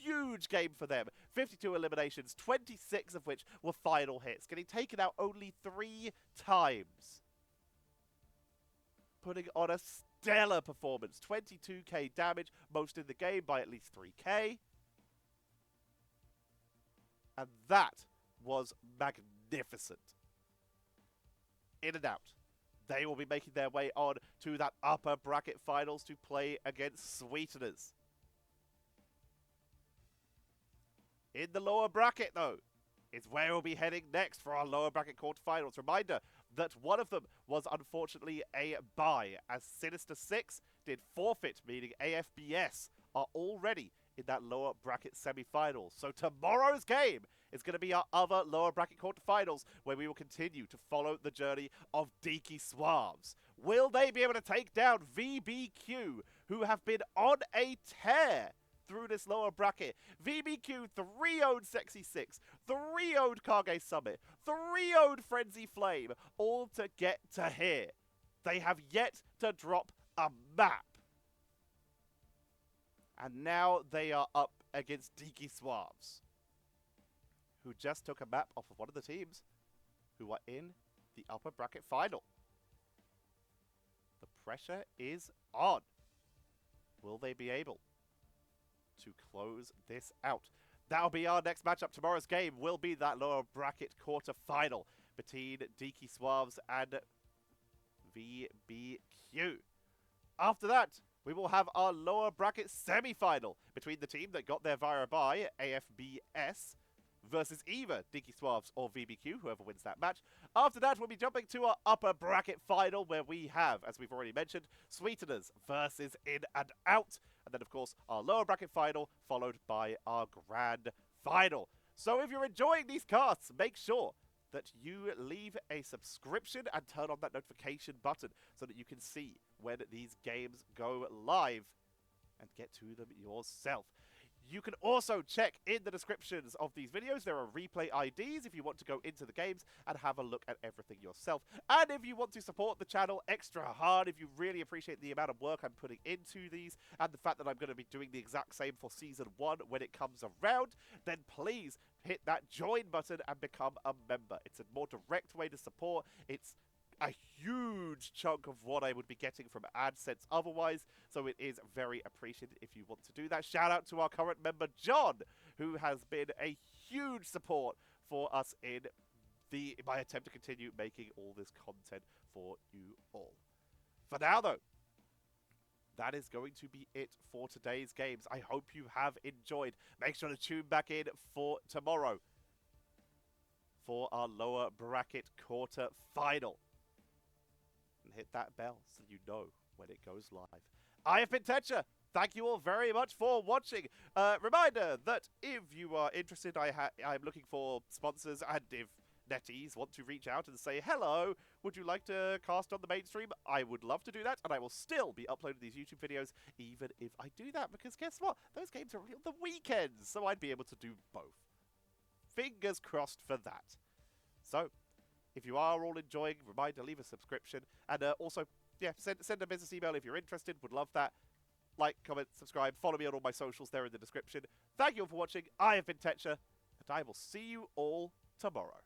huge game for them. 52 eliminations, 26 of which were final hits, getting taken out only 3 times. Putting on a stellar performance. 22k damage, most in the game by at least 3k. And that was magnificent. In and out. They will be making their way on to that upper bracket finals to play against Sweeteners. In the lower bracket, though, is where we'll be heading next for our lower bracket quarterfinals. Reminder that one of them was unfortunately a bye, as Sinister 6 did forfeit, meaning AFBS are already in that lower bracket semi-finals. So tomorrow's game is going to be our other lower bracket quarterfinals, where we will continue to follow the journey of Decky Swabs. Will they be able to take down VBQ, who have been on a tear through this lower bracket? VBQ 3-0'd Sexy 6, 3-0'd Kage Summit, 3-0'd Frenzy Flame, all to get to here. They have yet to drop a map. And now they are up against Decky Swabs, who just took a map off of one of the teams who are in the upper bracket final. The pressure is on. Will they be able to close this out? That'll be our next matchup. Tomorrow's game will be that lower bracket quarter final between Decky Swabs and VBQ. After that, we will have our lower bracket semi-final between the team that got there via a bye, AFBS, versus either Decky Swabs or VBQ, whoever wins that match. After that, we'll be jumping to our upper bracket final, where we have, as we've already mentioned, Sweeteners versus In and Out. And then, of course, our lower bracket final, followed by our grand final. So if you're enjoying these casts, make sure that you leave a subscription and turn on that notification button so that you can see when these games go live and get to them yourself. You can also check in the descriptions of these videos. There are replay IDs if you want to go into the games and have a look at everything yourself. And if you want to support the channel extra hard, if you really appreciate the amount of work I'm putting into these and the fact that I'm going to be doing the exact same for Season 1 when it comes around, then please hit that join button and become a member. It's a more direct way to support. It's a huge chunk of what I would be getting from AdSense otherwise, so it is very appreciated if you want to do that. Shout out to our current member, John, who has been a huge support for us in my attempt to continue making all this content for you all. For now, though, that is going to be it for today's games. I hope you have enjoyed. Make sure to tune back in for tomorrow for our lower bracket quarter final. And hit that bell so you know when it goes live. I have been Tetcher. Thank you all very much for watching. Reminder that if you are interested, I'm looking for sponsors, and if netties want to reach out and say, hello, would you like to cast on the mainstream? I would love to do that, and I will still be uploading these YouTube videos even if I do that, because guess what? Those games are on the weekends, so I'd be able to do both. Fingers crossed for that. So, if you are all enjoying, reminder, leave a subscription. And also, yeah, send a business email if you're interested. Would love that. Like, comment, subscribe. Follow me on all my socials there in the description. Thank you all for watching. I have been Tetcher, and I will see you all tomorrow.